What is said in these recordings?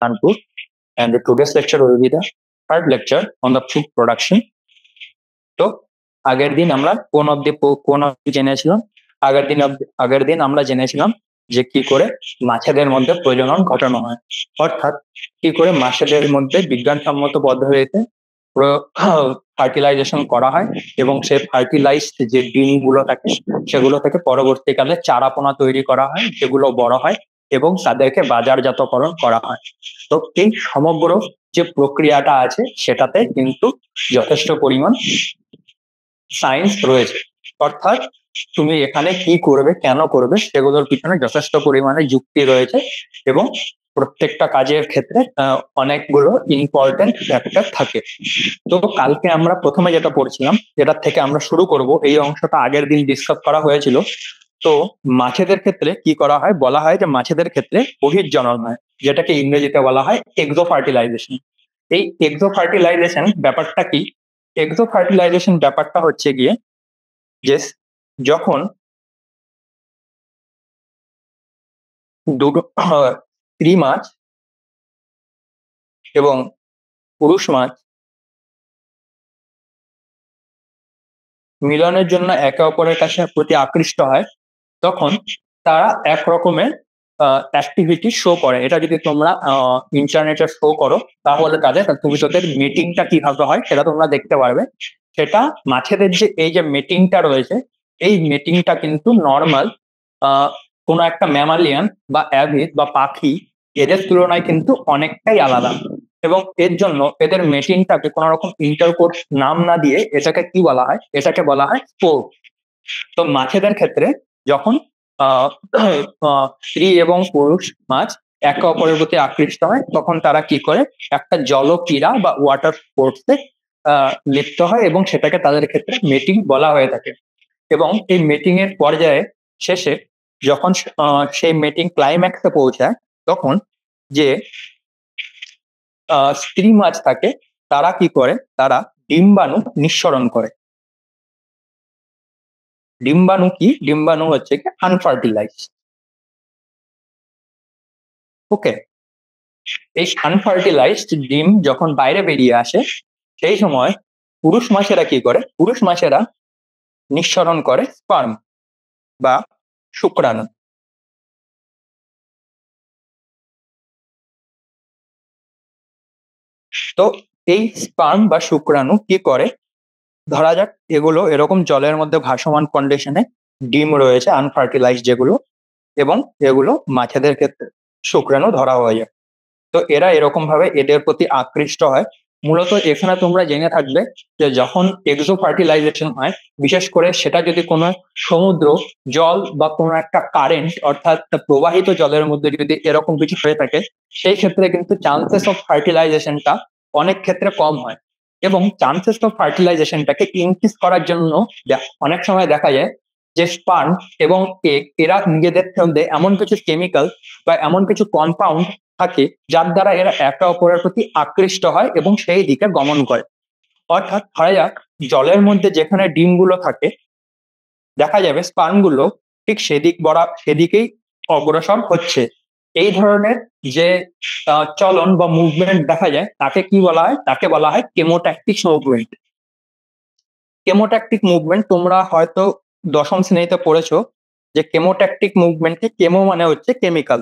Kanpur, and today's lecture will be the third lecture on the food production. তো আগের দিন আমরা কোন অব্দি জেনেছিলাম? আগের দিন আমরা জেনেছিলাম যে কি করে মাছেদের মধ্যে প্রজনন ঘটানো হয়, অর্থাৎ কি করে মাছেদের মধ্যে বিজ্ঞানসম্মত পদ্ধতিতে ফার্টিলাইজেশন করা হয় এবং সেই ফার্টিলাইজড যে ডিমগুলো থাকে সেগুলো থেকে পরবর্তীকালে চারাপোনা তৈরি করা হয়, যেগুলো বড় হয় এবং তাদেরকে বাজারজাতকরণ করা হয়। তো এই সমগ্র যে প্রক্রিয়াটা আছে সেটাতে কিন্তু যথেষ্ট পরিমাণ সায়েন্স রয়েছে, অর্থাৎ তুমি এখানে কি করবে, কেন করবে, সেগুলোর পিছনে যথেষ্ট পরিমাণে যুক্তি রয়েছে এবং প্রত্যেকটা কাজের ক্ষেত্রে অনেকগুলো ইম্পর্টেন্ট ফ্যাক্টর থাকে। তো কালকে আমরা প্রথমে যেটা পড়ছিলাম, যেটার থেকে আমরা শুরু করব, এই অংশটা আগের দিন ডিসকাস করা হয়েছিল। তো মাছেদের ক্ষেত্রে কি করা হয়, বলা হয় যে মাছেদের ক্ষেত্রে বহির্জনন হয়, যেটাকে ইংরেজিতে বলা হয় এক্সো ফার্টিলাইজেশন। এই এক্সো ফার্টিলাইজেশন ব্যাপারটা কি? এক্সো ফার্টিলাইজেশন ব্যাপারটা হচ্ছে গিয়ে যে যখন দুটো স্ত্রী মাছ এবং পুরুষ মাছ মিলনের জন্য একে অপরের কাছে প্রতি আকৃষ্ট হয়, তখন তারা এক রকমের অ্যাক্টিভিটি শো করে। এটা যদি তোমরা ইন্টারনেটে শো করো তাহলে তাদের ভবিষ্যতের মিটিংটা কিভাবে হয় সেটা তোমরা দেখতে পারবে। সেটা মাছেদের যে এই যে মিটিংটা রয়েছে, এই মিটিংটা কিন্তু নর্মাল কোনো একটা ম্যামালিয়ান বা অ্যাভিড বা পাখি এদের তুলনায় কিন্তু অনেকটাই আলাদা, এবং এর জন্য এদের মেটিংটাকে কোনো রকম ইন্টারকোর্স নাম না দিয়ে এটাকে কি বলা হয়, এটাকে বলা হয় স্পোর্ট। তো মাছেদের ক্ষেত্রে যখন স্ত্রী এবং পুরুষ মাছ একে অপরের প্রতি আকৃষ্ট হয়, তখন তারা কি করে একটা জলক্রীড়া বা ওয়াটার স্পোর্টসে লিপ্ত হয় এবং সেটাকে তাদের ক্ষেত্রে মেটিং বলা হয়ে থাকে। এবং এই মেটিং এর পর্যায়ে শেষে যখন সেই মেটিং ক্লাইম্যাক্সে পৌঁছায়, তখন যে স্ত্রী মাছ থাকে তারা কি করে, তারা ডিম্বাণু নিঃসরণ করে। ডিম্বাণু কি? ডিম্বাণু হচ্ছে কি আনফার্টিলাইজ। ওকে, এই আনফার্টিলাইজড ডিম যখন বাইরে বেরিয়ে আসে, সেই সময় পুরুষ মাছেরা কি করে, পুরুষ মাছেরা নিঃসরণ করে স্পার্ম বা শুক্রাণু। তো এই স্পার্ম বা শুক্রাণু কি করে, ধরা যাক এগুলো এরকম জলের মধ্যে ভাসমান কন্ডিশনে ডিম রয়েছে আনফার্টিলাইজ যেগুলো, এবং এগুলো মাছেদের ক্ষেত্রে শুক্রাণু ধরা হয়ে যায়। তো এরা এরকম ভাবে এদের প্রতি আকৃষ্ট হয়। মূলত এখানে তোমরা জেনে থাকবে যে যখন এক্সো ফার্টিলাইজেশন হয়, বিশেষ করে সেটা যদি কোনো সমুদ্র জল বা কোনো একটা কারেন্ট অর্থাৎ প্রবাহিত জলের মধ্যে যদি এরকম কিছু হয়ে থাকে, সেই ক্ষেত্রে কিন্তু চান্সেস অফ ফার্টিলাইজেশনটা অনেক ক্ষেত্রে কম হয়। এবং চান্সেস অফ ফার্টিলাইজেশনটাকে ইনক্রিজ করার জন্য অনেক সময় দেখা যায় যে স্পার্ম এবং এগ এরা নিজেদের মধ্যে এমন কিছু কেমিক্যাল বা এমন কিছু কম্পাউন্ড থাকে যার দ্বারা এরা একে অপরের প্রতি আকৃষ্ট হয় এবং সেই দিকে গমন করে। অর্থাৎ ধরা যাক জলের মধ্যে যেখানে ডিমগুলো থাকে, দেখা যাবে স্পার্মগুলো ঠিক সেদিকেই অগ্রসর হচ্ছে। এই ধরনের যে চলন বা মুভমেন্ট দেখা যায় তাকে কি বলা হয়, তাকে বলা হয় কেমোট্যাকটিক মুভমেন্ট। কেমোট্যাকটিক মুভমেন্ট তোমরা হয়তো দশম শ্রেণীতে পড়েছো যে কেমোট্যাকটিক মুভমেন্টে কেমো মানে হচ্ছে কেমিক্যাল,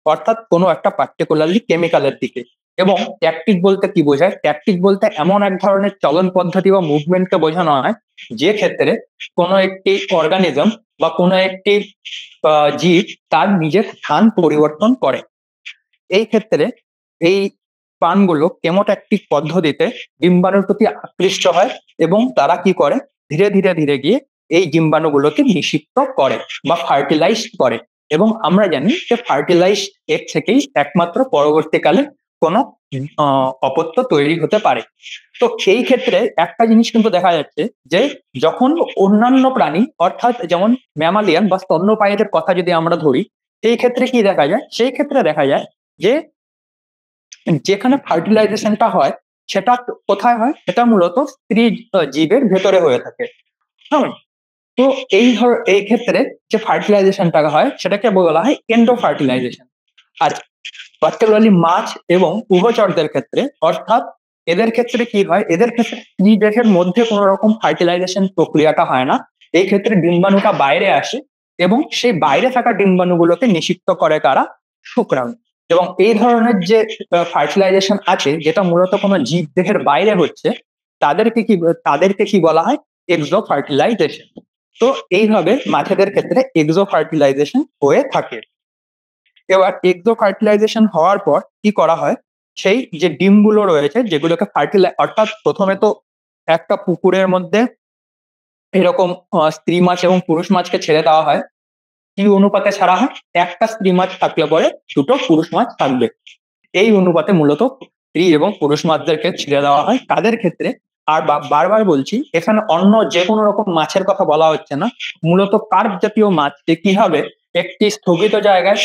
অর্থাৎ কোনো একটা পার্টিকুলারলি কেমিক্যালের দিকে। এবং ট্যাকটিক বলতে কি বোঝায়, ট্যাকটিক বলতে এমন এক ধরনের চলন পদ্ধতি বা মুভমেন্টকে বোঝানো হয় যে ক্ষেত্রে কোনো একটি অর্গানিজম বা কোনো একটি জীব তার নিজের স্থান পরিবর্তন করে। এই ক্ষেত্রে এই প্রাণগুলো কেমোট্যাকটিক পদ্ধতিতে ডিম্বাণুর প্রতি আকৃষ্ট হয় এবং তারা কি করে, ধীরে ধীরে ধীরে গিয়ে এই ডিম্বাণুগুলোকে নিষিক্ত করে বা ফার্টিলাইজ করে। এবং আমরা জানি যে ফার্টিলাইজ এর থেকেই একমাত্র পরবর্তীকালে কোনো অপত্য তৈরি হতে পারে। তো সেই ক্ষেত্রে একটা জিনিস কিন্তু দেখা যাচ্ছে যে যখন অন্যান্য প্রাণী অর্থাৎ যেমন ম্যামালিয়ান বা স্তন্যপায়ীদের কথা যদি আমরা ধরি, সেই ক্ষেত্রে কি দেখা যায়, সেই ক্ষেত্রে দেখা যায় যে যেখানে ফার্টিলাইজেশনটা হয় সেটা কোথায় হয়, সেটা মূলত স্ত্রী জীবের ভেতরে হয়ে থাকে। হ্যাঁ, তো এই ক্ষেত্রে যে ফার্টিলাইজেশনটা হয় সেটাকে বলা হয় এন্ডো ফার্টিলাইজেশন। আর পার্টিকুলারলি মাছ এবং উভচরদের ক্ষেত্রে, অর্থাৎ এদের ক্ষেত্রে কি হয়, এদের ক্ষেত্রে দেহের মধ্যে কোনো রকম ফার্টিলাইজেশন প্রক্রিয়াটা হয় না। এই ক্ষেত্রে ডিম্বাণুটা বাইরে আসে এবং সেই বাইরে থাকা ডিম্বাণুগুলোকে নিষিক্ত করে কারা? শুক্রাণু। এবং এই ধরনের যে ফার্টিলাইজেশন আছে, যেটা মূলত কোনো জীব দেহের বাইরে হচ্ছে, তাদেরকে কি বলা হয়? Exo fertilisation. তো এইভাবে মাছেদের ক্ষেত্রে এক্সো ফার্টিলাইজেশন হয়ে থাকে। এবার এক্সো ফার্টিলাইজেশন হওয়ার পর কি করা হয়, সেই যে ডিমগুলো রয়েছে যেগুলোকে অর্থাৎ প্রথমে তো একটা পুকুরের মধ্যে এরকম স্ত্রী মাছ এবং পুরুষ মাছকে ছেড়ে দেওয়া হয়। কি অনুপাতে ছাড়া হয়? একটা স্ত্রী মাছ থাকলে পরে দুটো পুরুষ মাছ থাকবে, এই অনুপাতে মূলত স্ত্রী এবং পুরুষ মাছদেরকে ছেড়ে দেওয়া হয়। তাদের ক্ষেত্রে আর বারবার বলছি, এখানে অন্য যে কোনো রকম মাছের কথা বলা হচ্ছে না, মূলত কার্প জাতীয় মাছ যে কিভাবে একটি স্থগিত জায়গায়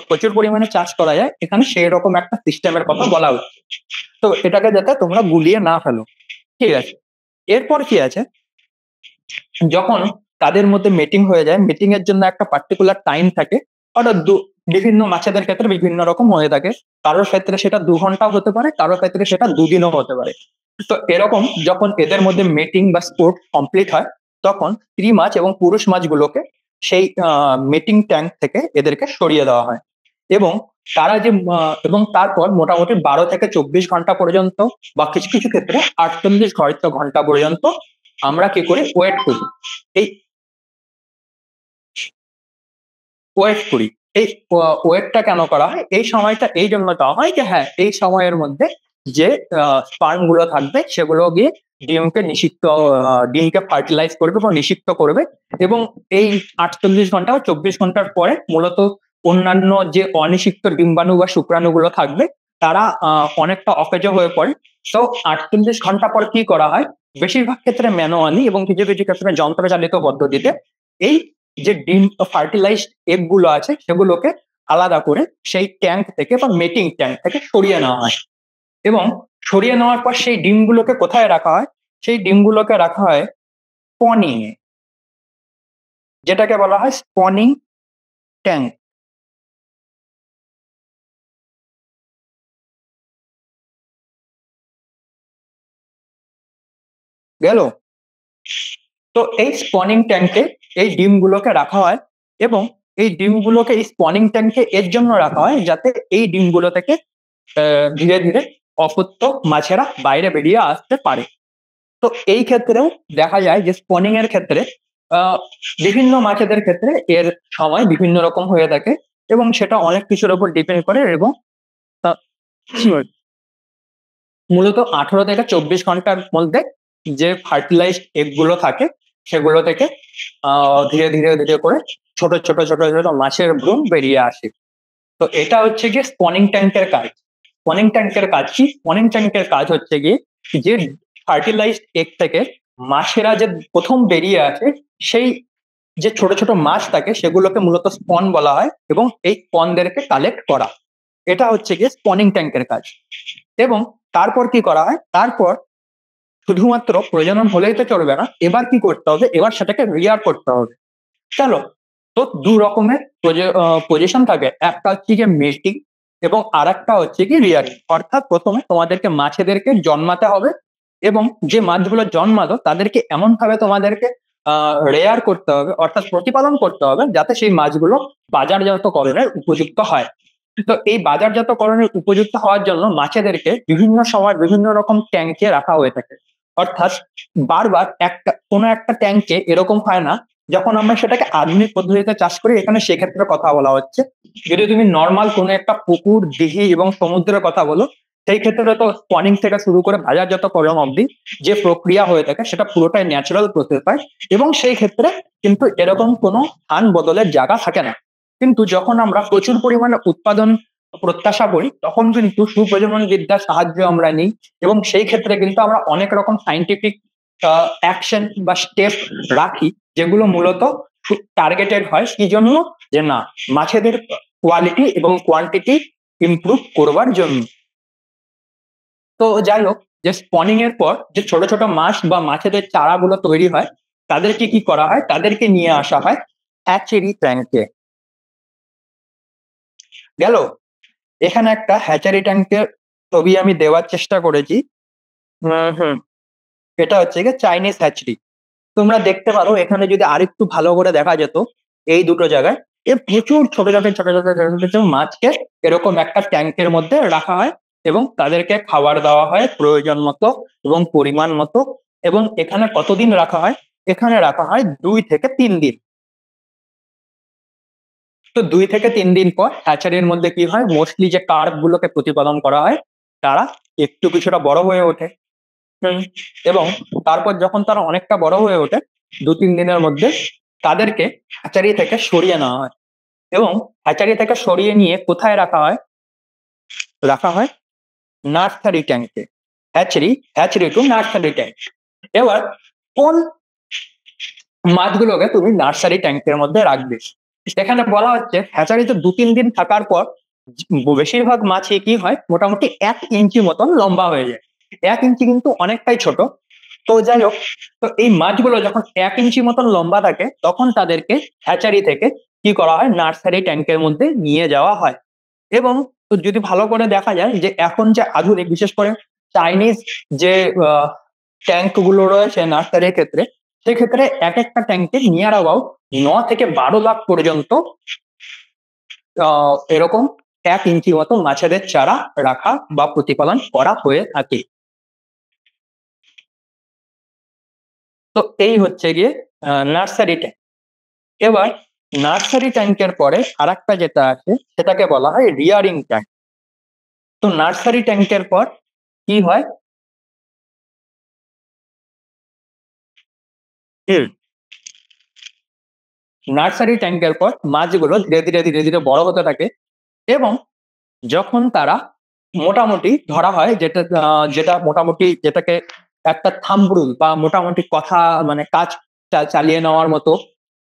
প্রচুর পরিমাণে চাষ করা যায়, এখানে সেই রকম একটা সিস্টেমের কথা বলা হচ্ছে। তো এটাকে যাতে তোমরা গুলিয়ে না ফেলো, ঠিক আছে? এরপর কি আছে, যখন তাদের মধ্যে মিটিং হয়ে যায়, মিটিং এর জন্য একটা পার্টিকুলার টাইম থাকে, অর্থাৎ বিভিন্ন মাছেদের ক্ষেত্রে বিভিন্ন রকম হয়ে থাকে। কারোর ক্ষেত্রে সেটা 2 ঘন্টাও হতে পারে, কারোর ক্ষেত্রে সেটা 2 দিনও হতে পারে। তো এরকম যখন এদের মধ্যে মিটিং বা স্পোর্ট কমপ্লিট হয়, তখন স্ত্রী মাছ এবং পুরুষ মাছগুলোকে সেই মিটিং ট্যাঙ্ক থেকে এদেরকে সরিয়ে দেওয়া হয়। এবং এবং তারপর মোটামুটি 12 থেকে 24 ঘন্টা পর্যন্ত, বা কিছু কিছু ক্ষেত্রে 48 ঘন্টা পর্যন্ত আমরা কি করি? এই ওয়েট করি। এই ওয়েটটা কেন করা হয়? এই সময়টা এই জন্য দেওয়া হয় যে হ্যাঁ, এই সময়ের মধ্যে যে স্পার্ম গুলো থাকবে সেগুলো গিয়ে ডিমকে ফার্টিলাইজ করবে বা নিষিক্ত করবে। এবং এই 48 ঘন্টা বা 24 ঘন্টার পরে মূলত অন্যান্য যে অনিষিক্ত ডিম্বাণু বা শুক্রাণুগুলো থাকবে, তারা অনেকটা অকেজো হয়ে পড়ে। তো 48 ঘন্টা পর কি করা হয়? বেশিরভাগ ক্ষেত্রে ম্যানুয়ালি এবং কিছু কিছু ক্ষেত্রে যন্ত্র চালিত পদ্ধতিতে এই যে ডিম ফার্টিলাইজড এগ গুলো আছে সেগুলোকে আলাদা করে সেই ট্যাঙ্ক থেকে বা মেটিং ট্যাঙ্ক থেকে সরিয়ে নেওয়া হয়। এবং সরিয়ে নেওয়ার পর সেই ডিমগুলোকে কোথায় রাখা হয়? সেই ডিমগুলোকে রাখা হয় স্পনিং এ, যেটাকে বলা হয় স্পনিং ট্যাঙ্ক। গেল? তো এই স্পনিং ট্যাঙ্কে এই ডিমগুলোকে রাখা হয়। এবং এই ডিমগুলোকে এই স্পনিং ট্যাঙ্কে এর জন্য রাখা হয় যাতে এই ডিমগুলো থেকে ধীরে ধীরে অপত্য মাছেরা বাইরে বেরিয়ে আসতে পারে। তো এই ক্ষেত্রেও দেখা যায় যে স্পনিং এর ক্ষেত্রে আহ, বিভিন্ন মাছেদের ক্ষেত্রে এর সময় বিভিন্ন রকম হয়ে থাকে, এবং সেটা অনেক কিছুর উপর ডিপেন্ড করে। এবং আহ, মূলত 18 থেকে 24 ঘন্টার মধ্যে যে ফার্টিলাইজড এগ গুলো থাকে সেগুলো থেকে ধীরে ধীরে ধীরে করে ছোট ছোট ছোট ছোট মাছের ভ্রূণ বেরিয়ে আসে। তো এটা হচ্ছে গিয়ে স্পনিং ট্যাঙ্কের কাজ। স্পনিং ট্যাঙ্কের কাজ কি? স্পনিং ট্যাঙ্কের কাজ হচ্ছে গিয়ে যে ফার্টিলাইজড এগ থেকে মাছেরা যে প্রথম বেরিয়ে আসে, সেই যে ছোট ছোট মাছ থাকে সেগুলোকে মূলত স্পন বলা হয়, এবং এই স্পনদেরকে কালেক্ট করা, এটা হচ্ছে গিয়ে স্পনিং ট্যাঙ্কের কাজ। এবং তারপর কি করা হয়? তারপর শুধুমাত্র প্রজনন হলেই তো চলবে না, এবার কি করতে হবে? এবার সেটাকে রিয়ার করতে হবে। চলো, তো 2 রকমের পজিশন থাকে, একটা হচ্ছে গিয়ে মেটিং এবং আর একটা হচ্ছে কি রিয়ারিং। অর্থাৎ প্রথমে তোমাদেরকে মাছেদেরকে জন্মাতে হবে, এবং যে মাছগুলো জন্মালো তাদেরকে এমন ভাবে তোমাদেরকে রেয়ার করতে হবে, অর্থাৎ প্রতিপালন করতে হবে, যাতে সেই মাছগুলো বাজারজাতকরণের উপযুক্ত হয়। তো এই বাজারজাতকরণের উপযুক্ত হওয়ার জন্য মাছেদেরকে বিভিন্ন সময় বিভিন্ন রকম ট্যাঙ্কে রাখা হয়ে থাকে। অর্থাৎ বারবার কোনো একটা ট্যাঙ্কে এরকম হয় না। যখন আমরা সেটাকে আধুনিক পদ্ধতিতে চাষ করি, এখানে সেক্ষেত্রে কথা বলা হচ্ছে। যদি তুমি নর্মাল কোনো একটা পুকুর, দিঘি এবং সমুদ্রের কথা বলো, সেই ক্ষেত্রে তো স্পনিং থেকে শুরু করে বাজারজাতকরণ অবধি যে প্রক্রিয়া হয়ে থাকে সেটা পুরোটাই ন্যাচারাল প্রসেস হয়, এবং সেই ক্ষেত্রে কিন্তু এরকম কোনো স্থান বদলের জায়গা থাকে না। কিন্তু যখন আমরা প্রচুর পরিমাণে উৎপাদন প্রত্যাশা করি, তখন কিন্তু সুপ্রজনন বিদ্যার সাহায্য আমরা নিই, এবং সেই ক্ষেত্রে কিন্তু আমরা অনেক রকম সাইন্টিফিক অ্যাকশন বা স্টেপ রাখি, যেগুলো মূলত টার্গেটেড হয় কি জন্য? যে না, মাছেদের কোয়ালিটি এবং কোয়ান্টিটি ইমপ্রুভ করবার জন্য। তো যাই হোক, যে স্পনিং এর পর যে ছোট ছোট মাছ বা মাছেদের চারাগুলো তৈরি হয়, তাদেরকে কি করা হয়? তাদেরকে নিয়ে আসা হয় হ্যাচেরি ট্যাঙ্কে। গেল? এখানে একটা হ্যাচারি ট্যাঙ্কের ছবি আমি দেওয়ার চেষ্টা করেছি। হুম, এটা হচ্ছে গিয়ে চাইনিজ হ্যাচারি। তোমরা দেখতে পারো এখানে যদি আরেকটু ভালো করে দেখা যেত এই দুটো জায়গায় প্রচুর ছোট ছোট মাছকে এরকম একটা ট্যাঙ্কের মধ্যে রাখা হয় এবং তাদেরকে খাবার দেওয়া হয় প্রয়োজন মতো এবং পরিমাণ মতো। এবং এখানে কতদিন রাখা হয়? এখানে রাখা হয় 2 থেকে 3 দিন। তো 2 থেকে 3 দিন পর হ্যাচারির মধ্যে কি হয়, মোস্টলি যে কার্প গুলোকে প্রতিপালন করা হয় তারা একটু কিছুটা বড় হয়ে ওঠে। হুম, এবং তারপর যখন তারা অনেকটা বড় হয়ে ওঠে 2-3 দিনের মধ্যে তাদেরকে হ্যাচারি থেকে সরিয়ে নেওয়া হয় এবং হ্যাচারি থেকে সরিয়ে নিয়ে কোথায় রাখা হয়? রাখা হয় নার্সারি ট্যাঙ্কে। Hatchery, hatchery to nursery tank. এবার কোন মাছগুলোকে তুমি নার্সারি ট্যাঙ্কের মধ্যে রাখবে? সেখানে বলা হচ্ছে হ্যাচারিতে 2-3 দিন থাকার পর বেশিরভাগ মাছই কি হয়, মোটামুটি 1 ইঞ্চি মতন লম্বা হয়ে যায়। 1 ইঞ্চি কিন্তু অনেকটাই ছোট। তো যাই হোক, তো এই মাছগুলো যখন 1 ইঞ্চি মতন লম্বা থাকে তখন তাদেরকে হ্যাচারি থেকে কি করা হয়, নার্সারি ট্যাঙ্কের মধ্যে নিয়ে যাওয়া হয়। এবং তো যদি ভালো করে দেখা যায় যে এখন যে আধুনিক বিশেষ করে চাইনিজ যে ট্যাঙ্ক গুলো রয়েছে নার্সারির ক্ষেত্রে, সেক্ষেত্রে এক একটা ট্যাঙ্কে নিয়ার অ্যাবাউট 9 থেকে 12 লাখ পর্যন্ত এরকম 1 ইঞ্চি মতো মাছেদের চারা রাখা বা প্রতিপালন করা হয়ে থাকে। তো এই হচ্ছে গিয়ে নার্সারি ট্যাঙ্ক। এবার নার্সারি ট্যাঙ্কের পরে আরেকটা যেটা আছে সেটাকে বলা হয় রিয়ারিং ট্যাঙ্ক। তো নার্সারি ট্যাঙ্কের পর কি হয়? হুম, নার্সারি ট্যাঙ্কের পর মাছগুলো ধীরে ধীরে বড় হতে থাকে এবং যখন তারা মোটামুটি ধরা হয় যেটা মোটামুটি যেটাকে একটা থাম্ব রুল বা মোটামুটি কথা মানে কাজ চালিয়ে নেওয়ার মতো,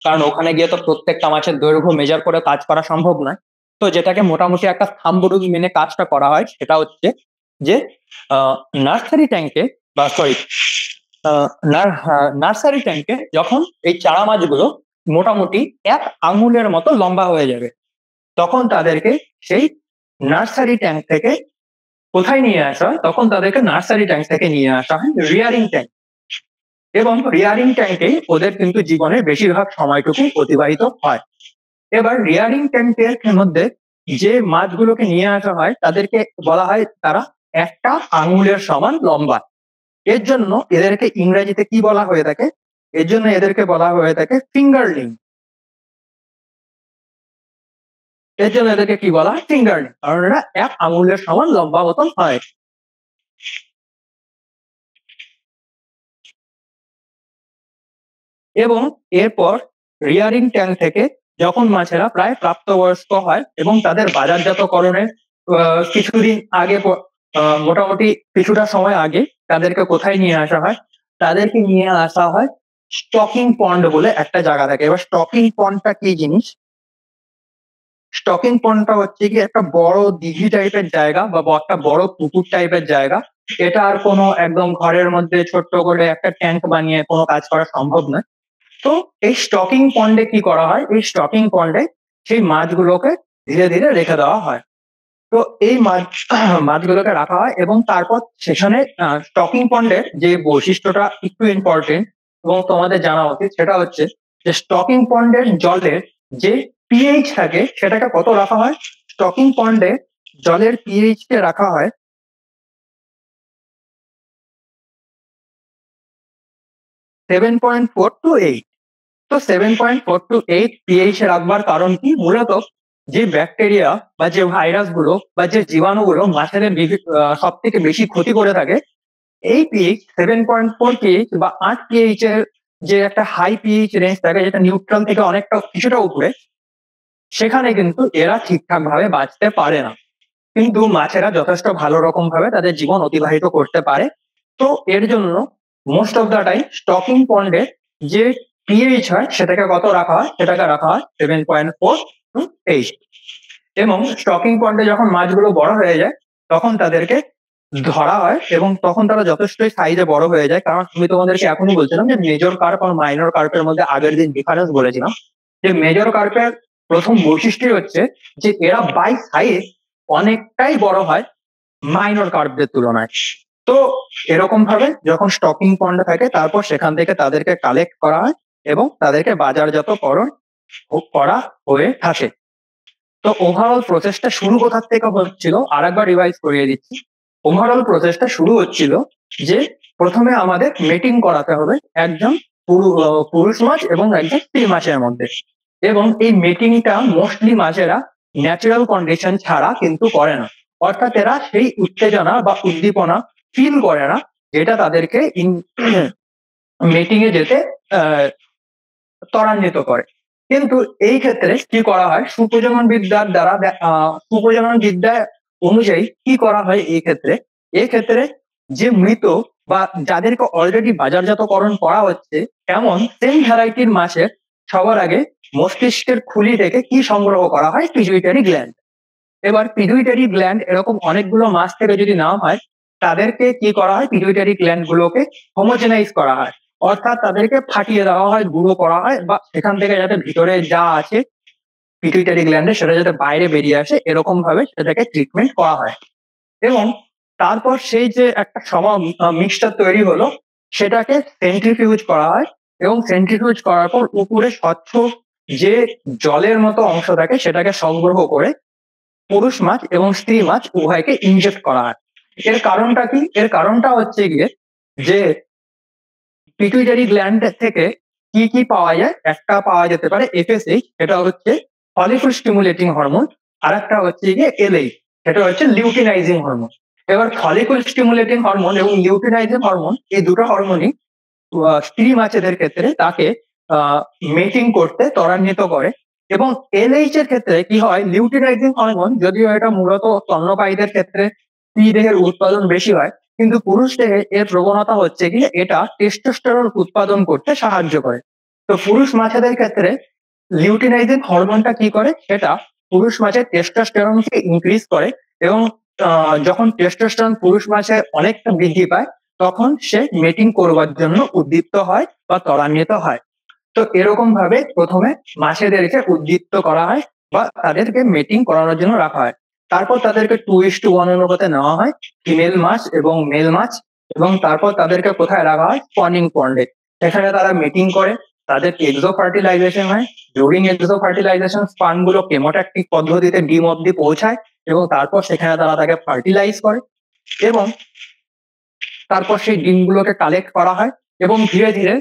কারণ ওখানে গিয়ে তো প্রত্যেকটা মাছের দৈর্ঘ্য মেজার করে কাজ করা সম্ভব নয়। তো যেটাকে মোটামুটি একটা থাম্ব রুল মেনে কাজটা করা হয় সেটা হচ্ছে যে নার্সারি ট্যাঙ্কে বা সরি নার্সারি ট্যাঙ্কে যখন এই চারা মাছগুলো মোটামুটি 1 আঙুলের মতো লম্বা হয়ে যাবে তখন তাদেরকে সেই নার্সারি ট্যাঙ্ক থেকে কোথায় নিয়ে আসা হয়? তখন তাদেরকে নার্সারি ট্যাঙ্ক থেকে নিয়ে আসা হয় রিয়ারিং ট্যাঙ্ক। এবং রিয়ারিং ট্যাঙ্কেই ওদের কিন্তু জীবনের বেশিরভাগ সময়টুকু অতিবাহিত হয়। এবার রিয়ারিং ট্যাঙ্কের মধ্যে যে মাছগুলোকে নিয়ে আসা হয় তাদেরকে বলা হয় তারা 1 আঙুলের সমান লম্বা। এর জন্য এদেরকে ইংরেজিতে কি বলা হয়ে থাকে? এর জন্য এদেরকে বলা হয়ে থাকে ফিঙ্গারলিং। এর জন্য এদেরকে কি বলা হয়? ফিঙ্গারলিং। কারণ এরা 1 আঙুলের সমান লম্বা মতন হয়। এবং এরপর রিয়ারিং ট্যাঙ্ক থেকে যখন মাছেরা প্রায় প্রাপ্তবয়স্ক হয় এবং তাদের বাজারজাতকরণের কিছুদিন আগে মোটামুটি কিছুটা সময় আগে তাদেরকে কোথায় নিয়ে আসা হয়? তাদেরকে নিয়ে আসা হয় স্টকিং পন্ড বলে একটা জায়গা থাকে। এবার স্টকিং পন্ডটা কি জিনিস? স্টকিং পন্ডটা হচ্ছে গিয়ে একটা বড় দিঘি টাইপের জায়গা বা একটা বড় পুকুর টাইপের জায়গা। এটা আর কোনো একদম ঘরের মধ্যে ছোট্ট করে একটা ট্যাঙ্ক বানিয়ে কোনো কাজ করা সম্ভব নয়। তো এই স্টকিং পন্ডে কি করা হয়? এই স্টকিং পন্ডে সেই মাছগুলোকে ধীরে রেখে দেওয়া হয়। তো এই মাছগুলোকে রাখা হয় এবং তারপর সেখানে স্টকিং পন্ডের যে বৈশিষ্ট্যটা একটু ইম্পর্টেন্ট এবং তোমাদের জানা উচিত সেটা হচ্ছে যে স্টকিং পন্ডের জলের যে পিএইচ থাকে সেটাকে কত রাখা হয়? স্টকিং পন্ডে জলের পিএইচ কে রাখা হয় 7.4 to 8। তো 7.4 to 8 পিএইচ এ রাখবার কারণ কি? মূলত যে ব্যাকটেরিয়া বা যে ভাইরাস গুলো বা যে জীবাণুগুলো মাছেদের সব থেকে বেশি ক্ষতি করে থাকে, এই পিএইচ 7.4 পিএইচ বা 8 পিএইচ এর যে একটা হাই পিএইচ রেঞ্জ থাকে যেটা নিউট্রাল থেকে অনেকটা কিছুটা উপরে, সেখানে কিন্তু এরা ঠিকঠাক ভাবে বাঁচতে পারে না। কিন্তু মাছেরা যথেষ্ট ভালো রকম ভাবে তাদের জীবন অতিবাহিত করতে পারে। তো এর জন্য most of the time stocking পন্ডে যে পিএইচ হয় সেটাকে কত রাখা হয়? সেটাকে রাখা হয় 7.4 to 8। এবং স্টকিং পন্ডে যখন মাছগুলো বড় হয়ে যায় তখন তাদেরকে ধরা হয় এবং তখন তারা যথেষ্টই সাইজে বড় হয়ে যায়। কারণ আমি তোমাদেরকে এখনই বলছিলাম যে মেজর কার্প আর মাইনর কার্পের মধ্যে আগের দিন ডিফারেন্স বলেছিলাম যে মেজর কার্পের প্রথম বৈশিষ্ট্যই হচ্ছে যে এরা বাই সাইজ অনেকটাই বড় হয় মাইনর কার্ভদের তুলনায়। তো এরকম ভাবে যখন স্টকিং পন্ডে থাকে তারপর সেখান থেকে তাদেরকে কালেক্ট করা হয় এবং তাদেরকে বাজারজাতকরণ করা হয়ে থাকে। তো ওভারঅল প্রসেসটা শুরু কোথা থেকে হচ্ছিল আরেকবার রিভাইজ করিয়ে দিচ্ছি। ওভারঅল প্রসেসটা শুরু হচ্ছিল যে প্রথমে আমাদের মিটিং করাতে হবে একজন পুরুষ মাছ এবং একজন স্ত্রী মাছের মধ্যে, এবং এই মিটিংটা মোস্টলি মাছেরা ন্যাচারাল কন্ডিশন ছাড়া কিন্তু করে না, অর্থাৎ এরা সেই উত্তেজনা বা উদ্দীপনা ফিল করে না যেটা তাদেরকে মিটিং এ যেতে ত্বরান্বিত করে। কিন্তু এই ক্ষেত্রে কি করা হয়, সুপ্রজনন বিদ্যার দ্বারা সুপ্রজনন বিদ্যা অনুযায়ী কি করা হয় এই ক্ষেত্রে যে মৃত বা যাদেরকে অলরেডি বাজারজাতকরণ করা হচ্ছে এমন সেম ভ্যারাইটির মাছের সবার আগে মস্তিষ্কের খুলি থেকে কি সংগ্রহ করা হয়, পিটুইটারি গ্ল্যান্ড। এবার পিটুইটারি গ্ল্যান্ড এরকম অনেকগুলো মাছ থেকে যদি নেওয়া হয় তাদেরকে কি করা হয়, পিটুইটারি গ্ল্যান্ড গুলোকে হোমোজেনাইজ করা হয়, অর্থাৎ তাদেরকে ফাটিয়ে দেওয়া হয়, গুঁড়ো করা হয়, বা সেখান থেকে যাতে ভিতরে যা আছে পিটুইটারি গ্ল্যান্ডে সেটা যাতে বাইরে বেরিয়ে আসে এরকম ভাবে সেটাকে ট্রিটমেন্ট করা হয়। এবং তারপর সেই যে একটা মিক্সচার তৈরি হলো সেটাকে সেন্ট্রিফিউজ করা হয়, এবং সেন্ট্রিফিউজ করার পর উপরে স্বচ্ছ যে জলের মতো অংশ থাকে সেটাকে সংগ্রহ করে পুরুষ মাছ এবং স্ত্রী মাছ উভয়কে ইনজেক্ট করা হয়। এর কারণটা কি? এর কারণটা হচ্ছে গিয়ে যে পিটুইটারি গ্ল্যান্ড থেকে কি কি পাওয়া যায়, একটা পাওয়া যেতে পারে এফএসএইচ, এটা হচ্ছে ফলিকুল স্টিমুলেটিং হরমোন, আর একটা হচ্ছে গিয়ে এলএইচ, সেটা হচ্ছে লিউটিনাইজিং হরমোন। এবার ফলিকুল স্টিমুলেটিং হরমোন এবং লিউটিনাইজিং হরমোন এই দুটো হরমোনই স্ত্রী মাছেদের ক্ষেত্রে তাকে মেটিং করতে ত্বরান্বিত করে। এবং এলএইচ এর ক্ষেত্রে কি হয়, লিউটিনাইজিং হরমোন যদিও এটা মূলত স্তন্যপায়ীদের ক্ষেত্রে স্ত্রী দেহের উৎপাদন বেশি হয়, কিন্তু পুরুষ দেহে এর প্রবণতা হচ্ছে কি এটা টেস্টোস্টেরন উৎপাদন করতে সাহায্য করে। তো পুরুষ মাছেদের ক্ষেত্রে লিউটিনাইজিং হরমোনটা কি করে, সেটা পুরুষ মাছের টেস্টোস্টেরনকে ইনক্রিজ করে, এবং যখন টেস্টোস্টেরন পুরুষ মাছে অনেকটা বৃদ্ধি পায় তখন সে মেটিং করবার জন্য উদ্দীপ্ত হয় বা ত্বরান্বিত হয়। তো এরকম ভাবে প্রথমে মাছেদেরকে উদ্দীপ্ত করা হয় বা তাদেরকে মেটিং করানোর জন্য রাখা হয়। তারপর তাদেরকে 2:1 অনুপাতে নেওয়া হয়, ফিমেল মাছ এবং মেল মাছ, এবং তারপর তাদেরকে কোথায় রাখা হয়, স্পনিং পন্ডে। সেখানে তারা মেটিং করে, তাদের এক্সো ফার্টিলাইজেশন হয়। ডিউরিং এক্সো ফার্টিলাইজেশন স্পান গুলো কেমোট্যাকটিক পদ্ধতিতে ডিম অব্দি পৌঁছায়, এবং তারপর সেখানে তারা তাকে ফার্টিলাইজ করে, এবং তারপর সেই ডিমগুলোকে কালেক্ট করা হয়, এবং ধীরে ধীরে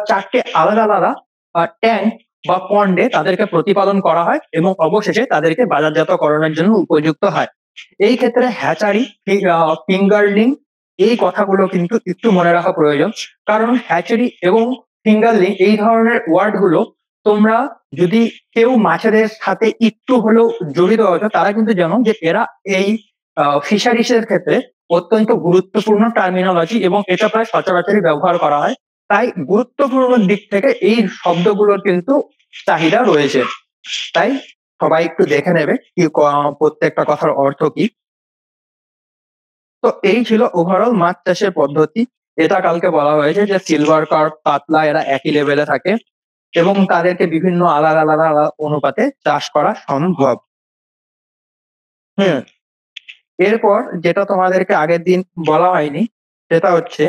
চারটে আলাদা আলাদা ট্যাঙ্ক বা পন্ডে তাদেরকে প্রতিপালন করা হয়, এবং অবশেষে তাদেরকে বাজারজাতকরণের জন্য উপযুক্ত হয়। এই ক্ষেত্রে হ্যাচারি, ফিঙ্গারলিং, এই কথাগুলো কিন্তু একটু মনে রাখা প্রয়োজন, কারণ হ্যাচারি এবং ফিঙ্গারলিং এই ধরনের ওয়ার্ড গুলো তোমরা যদি কেউ মাছেদের সাথে একটু হলেও জড়িত হতো তারা কিন্তু জানো যে এরা এই ফিশারিজ এর ক্ষেত্রে অত্যন্ত গুরুত্বপূর্ণ টার্মিনোলজি, এবং এটা প্রায় সচরাচরই ব্যবহার করা হয়। তাই গুরুত্বপূর্ণ দিক থেকে এই শব্দগুলোর কিন্তু চাহিদা রয়েছে। তাই সবাই একটু দেখে নেবে কি প্রত্যেকটা কথার অর্থ কি। তো এই ছিল ওভারঅল মাছ চাষের পদ্ধতি। এটা কালকে বলা হয়েছে যে সিলভার কার্প, পাতলা এরা একই লেভেলে থাকে এবং তাদেরকে বিভিন্ন আলাদা আলাদা অনুপাতে চাষ করা সম্ভব। হুম। এরপর যেটা তোমাদেরকে আগের দিন বলা হয়নি সেটা হচ্ছে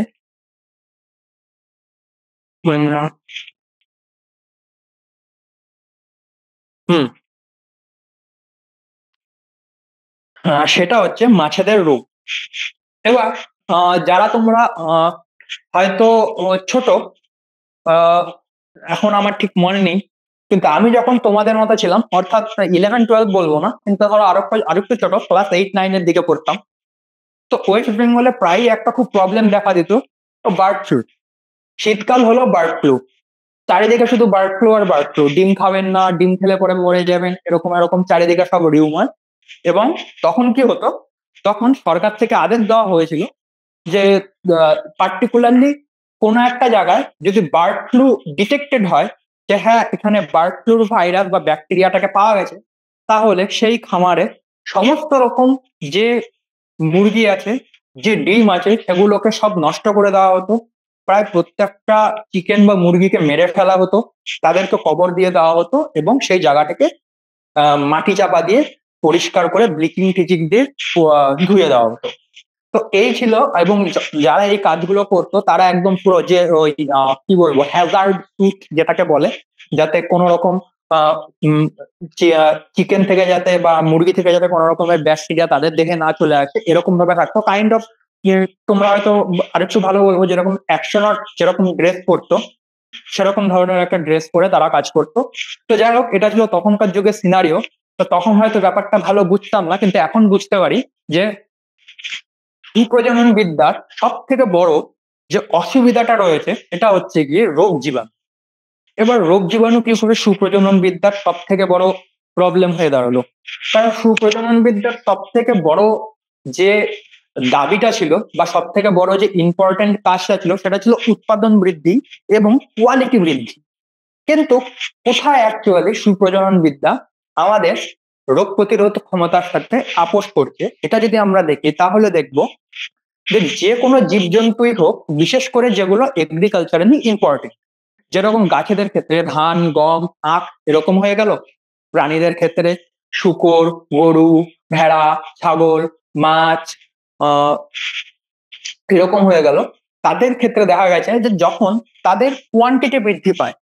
সেটা হচ্ছে মাছেদের রোগ। এবার যারা তোমরা হয়তো ছোট, এখন আমার ঠিক মনে নেই, কিন্তু আমি যখন তোমাদের মতো ছিলাম, অর্থাৎ 11-12 বলবো না, কিন্তু ধরো আরেকটু ছোট, ক্লাস 8-9 এর দিকে পড়তাম, তো ওয়েস্ট বেঙ্গলে প্রায় একটা খুব প্রবলেম দেখা দিত, বার্ড ফ্লু। শীতকাল হলো বার্ড ফ্লু, চারিদিকে শুধু বার্ড ফ্লু আর বার্ড ফ্লু, ডিম খাবেন না, ডিম খেলে পরে মরে যাবেন, এরকম এরকম চারিদিকে সব রিউমার। এবং তখন কি হতো, তখন সরকার থেকে আদেশ দেওয়া হয়েছিল যে পার্টিকুলারলি কোনো একটা জায়গায় যদি বার্ড ফ্লু ডিটেক্টেড হয় যে হ্যাঁ এখানে বার্ড ফ্লুর ভাইরাস বা ব্যাকটেরিয়াটাকে পাওয়া গেছে, তাহলে সেই খামারে সমস্ত রকম যে মুরগি আছে, যে ডিম আছে, সেগুলোকে সব নষ্ট করে দেওয়া হতো। প্রায় প্রত্যেকটা চিকেন বা মুরগিকে মেরে ফেলা হতো, তাদেরকে কবর দিয়ে দেওয়া হতো, এবং সেই জায়গাটাকে মাটি চাপা দিয়ে পরিষ্কার করে ব্লিচিং টিচিং দিয়ে ধুয়ে দেওয়া হতো। তো এই ছিল, এবং যারা এই কাজগুলো করতো তারা একদম পুরো যে ওই কি বলবো হ্যাজার্ড স্যুট যেটাকে বলে, যাতে কোনো রকম চিকেন থেকে যাতে বা মুরগি থেকে যাতে কোনো রকমের ব্যাকটেরিয়া তাদের দেখে না চলে আসে, এরকম ভাবে থাকতো কাইন্ড অফ। তোমরা হয়তো আরেকটু ভালো বলবো, যেরকম অ্যাস্ট্রোনট যেরকম ড্রেস পরতো, সেরকম ধরনের একটা ড্রেস পরে তারা কাজ করতো। তো যাই হোক, এটা ছিল তখনকার যুগের সিনারিও। তো তখন হয়তো ব্যাপারটা ভালো বুঝতাম না, কিন্তু এখন বুঝতে পারি যে সুপ্রজনন বিদ্যার সব থেকে বড় যে অসুবিধাটা রয়েছে এটা হচ্ছে গিয়ে রোগ জীবাণু। এবার রোগ জীবাণু কি করে সুপ্রজনন বিদ্যার সব থেকে বড় প্রবলেম হয়ে দাঁড়ালো? কারণ সুপ্রজনন বিদ্যার সব থেকে বড় যে দাবিটা ছিল বা সব থেকে বড় যে ইম্পর্টেন্ট কাজটা ছিল, সেটা ছিল উৎপাদন বৃদ্ধি এবং কোয়ালিটি বৃদ্ধি। কিন্তু কোথায় অ্যাকচুয়ালি সুপ্রজনন বিদ্যা আমাদের রোগ প্রতিরোধ ক্ষমতার সাথে আপোষ করছে? এটা যদি আমরা দেখি তাহলে দেখবো যে কোনো জীবজন্তুই হোক, বিশেষ করে যেগুলো এগ্রিকালচারালি ইম্পর্টেন্ট, যেরকম গাছেদের ক্ষেত্রে ধান, গম, আখ এরকম হয়ে গেল, প্রাণীদের ক্ষেত্রে শূকর, গরু, ভেড়া, ছাগল, মাছ এরকম হয়ে গেল। তাদের ক্ষেত্রে দেখা গেছে যে যখন তাদের কোয়ান্টিটি বৃদ্ধি পায়,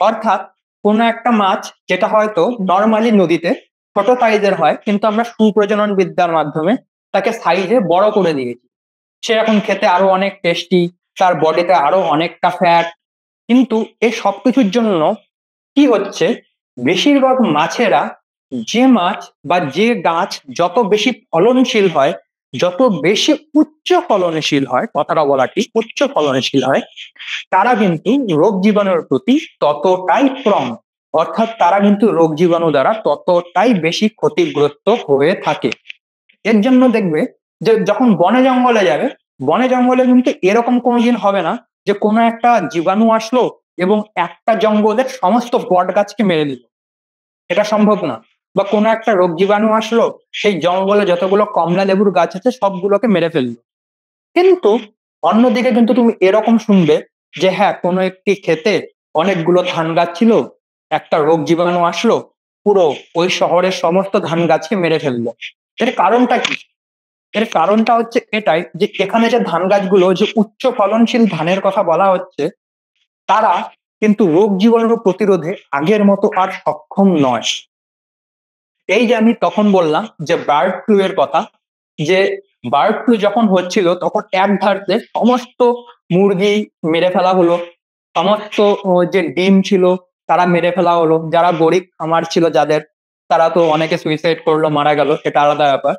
অর্থাৎ কোনো একটা মাছ যেটা হয়তো নর্মালি নদীতে ছোট সাইজের হয়, কিন্তু আমরা সুপ্রজনন বিদ্যার মাধ্যমে তাকে সাইজে বড় করে দিয়েছি, সে এখন খেতে আরো অনেক টেস্টি, তার বডিতে আরো অনেকটা ফ্যাট। কিন্তু এই সবকিছুর জন্য কি হচ্ছে, বেশিরভাগ মাছেরা যে মাছ বা যে গাছ যত বেশি ফলনশীল হয়, যত বেশি উচ্চ ফলনশীল হয়, কথাটা বলা ঠিক, উচ্চ ফলনশীল হয়, তারা কিন্তু রোগ জীবাণুর প্রতি ততটাই প্রম, অর্থাৎ তারা কিন্তু রোগ জীবাণু দ্বারা ততটাই বেশি ক্ষতিগ্রস্ত হয়ে থাকে। এর জন্য দেখবে যে যখন বনে জঙ্গলে যাবে, বনে জঙ্গলে কিন্তু এরকম কোনোদিন হবে না যে কোনো একটা জীবাণু আসলো এবং একটা জঙ্গলের সমস্ত বট গাছকে মেরে দিল, এটা সম্ভব না। বা কোনো একটা রোগ জীবাণু আসলো, সেই জঙ্গলে যতগুলো কমলা লেবুর গাছ আছে সবগুলোকে মেরে ফেললো। কিন্তু অন্যদিকে কিন্তু তুমি এরকম শুনবে যে হ্যাঁ, কোনো একটি ক্ষেতে অনেকগুলো ধান গাছ ছিল, একটা রোগ জীবাণু আসলো, পুরো ওই শহরের সমস্ত ধান গাছকে মেরে ফেললো। এর কারণটা কি? এর কারণটা হচ্ছে এটাই যে এখানে যে ধান গাছগুলো, যে উচ্চ ফলনশীল ধানের কথা বলা হচ্ছে, তারা কিন্তু রোগ জীবাণু প্রতিরোধে আগের মতো আর সক্ষম নয়। এই যে আমি তখন বললাম যে বার্ড ফ্লু এর কথা, যে বার্ড ফ্লু যখন হচ্ছিল তখন এক ধারতে সমস্ত মুরগি মেরে ফেলা হলো, সমস্ত যে ডিম ছিল তারা মেরে ফেলা হলো, যারা গরিব খামার ছিল যাদের, তারা তো অনেকে সুইসাইড করলো, মারা গেল, এটা আলাদা ব্যাপার।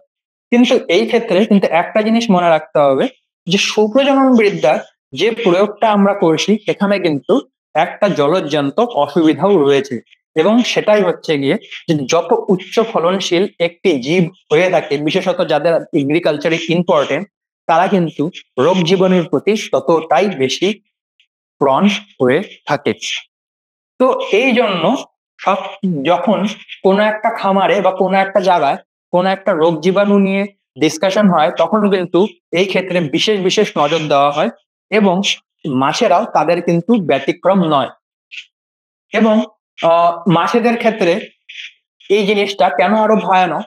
কিন্তু এই ক্ষেত্রে কিন্তু একটা জিনিস মনে রাখতে হবে, যে সুপ্রজনন বিদ্যার যে প্রয়োগটা আমরা করছি এখানে কিন্তু একটা জলজ্যান্ত অসুবিধাও রয়েছে, এবং সেটাই হচ্ছে গিয়ে যে যত উচ্চ ফলনশীল একটি জীব হয়ে থাকে, বিশেষত যাদের এগ্রিকালচারে ইম্পর্টেন্ট, তারা কিন্তু রোগ জীবাণুর প্রতি ততটাই বেশি প্রন হয়ে থাকে। তো এই জন্য সব, যখন কোনো একটা খামারে বা কোনো একটা জায়গায় কোনো একটা রোগ জীবাণু নিয়ে ডিসকাশন হয়, তখন কিন্তু এই ক্ষেত্রে বিশেষ বিশেষ নজর দেওয়া হয়, এবং মাছেরাও তাদের কিন্তু ব্যতিক্রম নয়। এবং মাছেদের ক্ষেত্রে এই জিনিসটা কেন আরো ভয়ানক,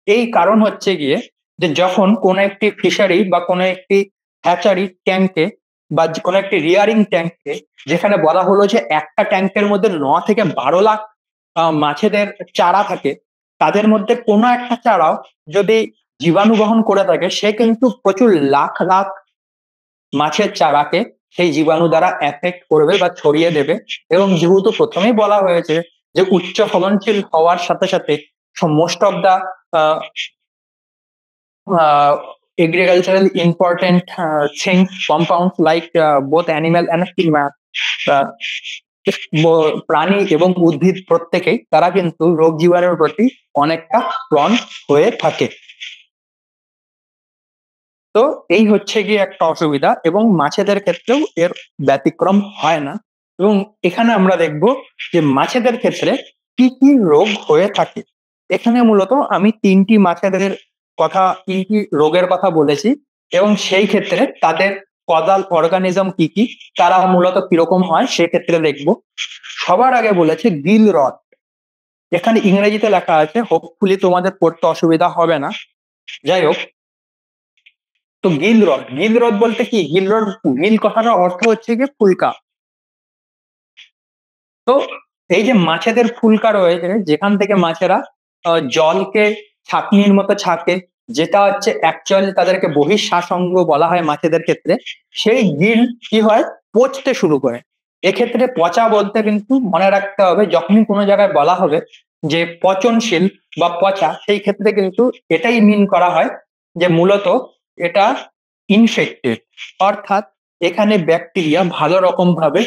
এই কারণ হচ্ছে গিয়ে যে যখন কোন একটি ফিশারি বা কোন একটি হ্যাচারি ট্যাঙ্কে বা কোন একটি রিয়ারিং ট্যাঙ্কে, যেখানে বলা হলো যে একটা ট্যাঙ্কের মধ্যে 9 থেকে 12 লাখ মাছেদের চারা থাকে, তাদের মধ্যে কোনো একটা চারাও যদি জীবাণু বহন করে থাকে, সে কিন্তু প্রচুর লাখ লাখ মাছের চারাকে সেই জীবাণু দ্বারা এফেক্ট করবে বা ছড়িয়ে দেবে। এবং যেহেতু প্রথমেই বলা হয়েছে যে উচ্চ ফলনশীল হওয়ার সাথে সাথে most of the agricultural important things compounds like both animal and প্রাণী এবং উদ্ভিদ প্রত্যেকেই তারা কিন্তু রোগ জীবাণুর প্রতি অনেকটা প্রন হয়ে থাকে। তো এই হচ্ছে গিয়ে একটা অসুবিধা, এবং মাছেদের ক্ষেত্রেও এর ব্যতিক্রম হয় না। এবং এখানে আমরা দেখব যে মাছেদের ক্ষেত্রে কি কি রোগ হয়ে থাকে। এখানে মূলত আমি 3টি মাছেদের কথা, 3টি রোগের কথা বলেছি, এবং সেই ক্ষেত্রে তাদের কজাল অর্গানিজম কি কি, তারা মূলত কিরকম হয় সেক্ষেত্রে দেখব। সবার আগে বলেছে গিল রট। এখানে ইংরেজিতে লেখা আছে, হোপফুলি তোমাদের পড়তে অসুবিধা হবে না। যাই হোক, তো গিল রড, গিল রড বলতে কি, গিল রড, গিল কথাটার অর্থ হচ্ছে কি ফুলকা। তো এই যে মাছেদের ফুলকা রয়েছে, যেখান থেকে মাছেরা জলকে ছাঁকনির মতো ছাঁকে, যেটা হচ্ছে অ্যাকচুয়ালি তাদেরকে বহিঃশ্বাসঙ্গ বলা হয় মাছেদের ক্ষেত্রে, সেই গিল কি হয়, পচতে শুরু করে। এক্ষেত্রে পচা বলতে কিন্তু মনে রাখতে হবে, যখনই কোনো জায়গায় বলা হবে যে পচনশীল বা পচা, সেই ক্ষেত্রে কিন্তু এটাই মিন করা হয় যে মূলত এটা ইনফেক্টেড, অর্থাৎ এখানে ব্যাকটেরিয়া ভালো রকম ভাবে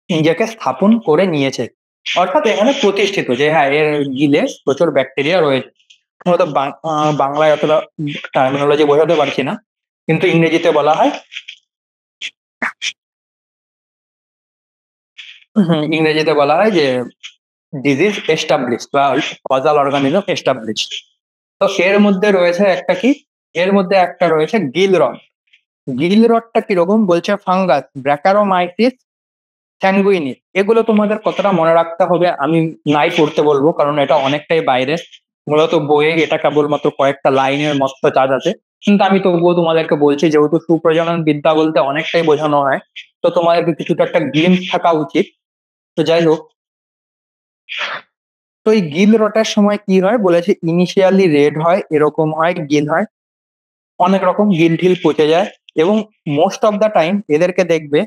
নিজেকে স্থাপন করে নিয়েছে, অর্থাৎ এখানে প্রতিষ্ঠিত যে হ্যাঁ এর গিলে প্রচুর ব্যাকটেরিয়া রয়েছে। হয়তো বাংলায় অতটা টার্মিনোলজি বোঝাতে পারছি না, কিন্তু ইংরেজিতে বলা হয়, ইংরেজিতে বলা হয় যে ডিজিজ এস্টাবলিশ বা কজাল অর্গানিজম এস্টাবলিশ। তো এর মধ্যে রয়েছে একটা কি, এর মধ্যে একটা রয়েছে গিল রড। গিল রডটা কিরকম বলছে, ফাঙ্গাস, ব্র্যাকারোমাইটিস স্যাঙ্গুইনি। এগুলো তোমাদের কতটা মনে রাখতে হবে আমি নাই পড়তে বলবো, কারণ এটা অনেকটাই বাইরে, মূলত বইয়ে এটা কেবলমাত্র কয়েকটা লাইনের মস্ত চার্জ আছে। কিন্তু আমি তবুও তোমাদেরকে বলছি, যেহেতু সুপ্রজনন বিদ্যা বলতে অনেকটাই বোঝানো হয়, তো তোমাদেরকে কিছুটা একটা গ্লিম্স থাকা উচিত। তো যাই হোক, তো এই গিল রটার সময় কি হয় বলেছে, ইনিশিয়ালি রেড হয়, এরকম হয়, গিল হয়, অনেক রকম গিল টিল পচে যায়, এবং মোস্ট অফ দা টাইম এদেরকে দেখবে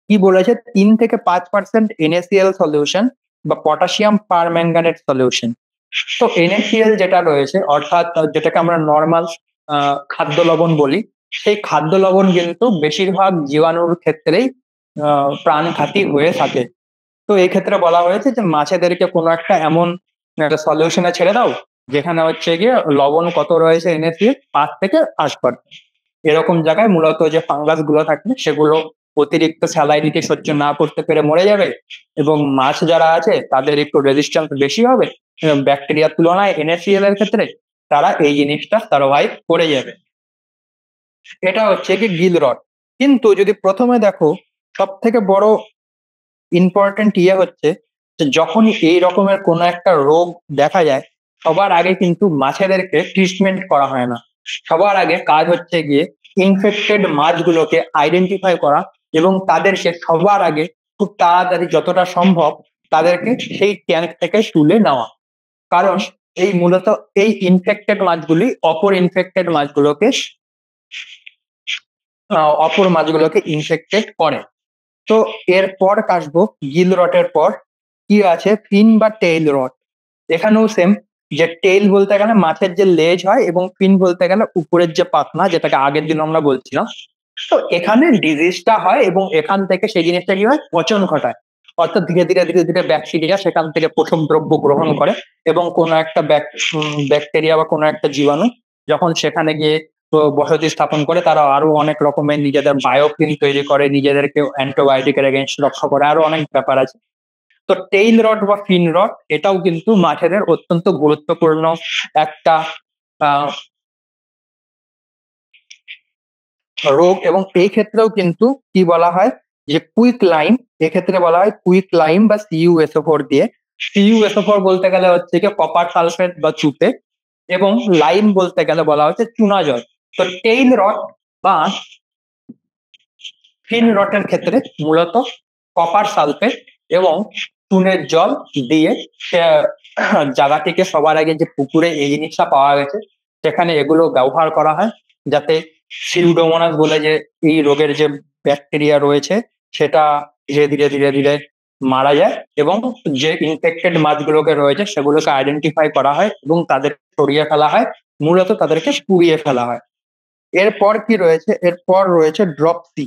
কি বলেছে, 3 থেকে 5% NaCl সলিউশন বা পটাশিয়াম পার ম্যাঙ্গানেট সলিউশন। তো NaCl যেটা রয়েছে, অর্থাৎ যেটাকে আমরা নর্মাল খাদ্য লবণ বলি, সেই খাদ্য লবণ কিন্তু বেশিরভাগ জীবাণুর ক্ষেত্রেই প্রাণঘাতী হয়ে থাকে। তো এই ক্ষেত্রে বলা হয়েছে যে মাছেদেরকে কোনো একটা এমন একটা সলিউশনে ছেড়ে দাও, যেখানে হচ্ছে গিয়ে লবণ কত রয়েছে, NaCl 5 থেকে 8%। এরকম জায়গায় মূলত যে ফাঙ্গাস গুলো থাকবে সেগুলো অতিরিক্ত স্যালাইনিটি সহ্য না করতে পেরে মরে যাবে, এবং মাছ যারা আছে তাদের একটু রেজিস্ট্যান্স বেশি হবে ব্যাকটেরিয়ার তুলনায় NaCl এর ক্ষেত্রে, তারা এই জিনিসটা সার্ভাইভ করে যাবে। এটা হচ্ছে কি গিল রড। কিন্তু যদি প্রথমে দেখো, সব থেকে বড় ইম্পর্টেন্ট হচ্ছে যে যখনই এই রকমের কোনো একটা রোগ দেখা যায়, সবার আগে কিন্তু মাছেদেরকে ট্রিটমেন্ট করা হয় না। সবার আগে কাজ হচ্ছে গিয়ে ইনফেক্টেড মাছগুলোকে আইডেন্টিফাই করা, এবং তাদেরকে সবার আগে খুব তাড়াতাড়ি যতটা সম্ভব তাদেরকে সেই ট্যাঙ্ক থেকে তুলে নেওয়া। কারণ এই মূলত এই ইনফেক্টেড মাছগুলি অপর মাছগুলোকে ইনফেক্টেড করে। তো এরপর আসবো গিল রটের পর কি আছে, ফিন বা টেইল রট। এখানেও সেম, যে টেইল বলতে গেলে মাছের যে লেজ হয়, এবং ফিন বলতে গেলে উপরের যে পাখনা, যেটাকে আগের দিন আমরা বলছিলাম। তো এখানে ডিজিজটা হয়, এবং এখান থেকে সেই জিনিসটা কি হয়, পচন ঘটায়, অর্থাৎ ধীরে ধীরে ধীরে ধীরে ব্যাকটেরিয়া সেখান থেকে পোষক দ্রব্য গ্রহণ করে, এবং কোনো একটা ব্যাকটেরিয়া বা কোনো একটা জীবাণু যখন সেখানে গিয়ে তো বসতি স্থাপন করে, তারা আরো অনেক রকমের নিজেদের বায়োফিন তৈরি করে, নিজেদেরকে অ্যান্টিবায়োটিকের এগেনস্ট রক্ষা করে, আরো অনেক ব্যাপার আছে। তো টেইল রড বা ফিন রড এটাও কিন্তু মাছেদের অত্যন্ত গুরুত্বপূর্ণ একটা আহ, রোগ, এবং এই ক্ষেত্রেও কিন্তু কি বলা হয় যে কুইক লাইম, এক্ষেত্রে বলা হয় কুইক লাইম বা CuSO4 দিয়ে। CuSO4 বলতে গেলে হচ্ছে কি কপার সালফেট বা চুতে, এবং লাইম বলতে গেলে বলা হচ্ছে চুনা জল। তো টেইল রড বা ফিন রটের ক্ষেত্রে মূলত কপার সালফেট এবং চুনের জল দিয়ে সে জায়গাটিকে, সবার আগে যে পুকুরে এই জিনিসটা পাওয়া গেছে সেখানে এগুলো ব্যবহার করা হয়, যাতে সিউডোমোনাস বলে যে এই রোগের যে ব্যাকটেরিয়া রয়েছে সেটা ধীরে ধীরে ধীরে ধীরে মারা যায়, এবং যে ইনফেক্টেড মাছগুলোকে রয়েছে সেগুলোকে আইডেন্টিফাই করা হয় এবং তাদের সরিয়ে ফেলা হয়, মূলত তাদেরকে পুড়িয়ে ফেলা হয়। এরপর কি রয়েছে, এরপর রয়েছে ড্রপসি।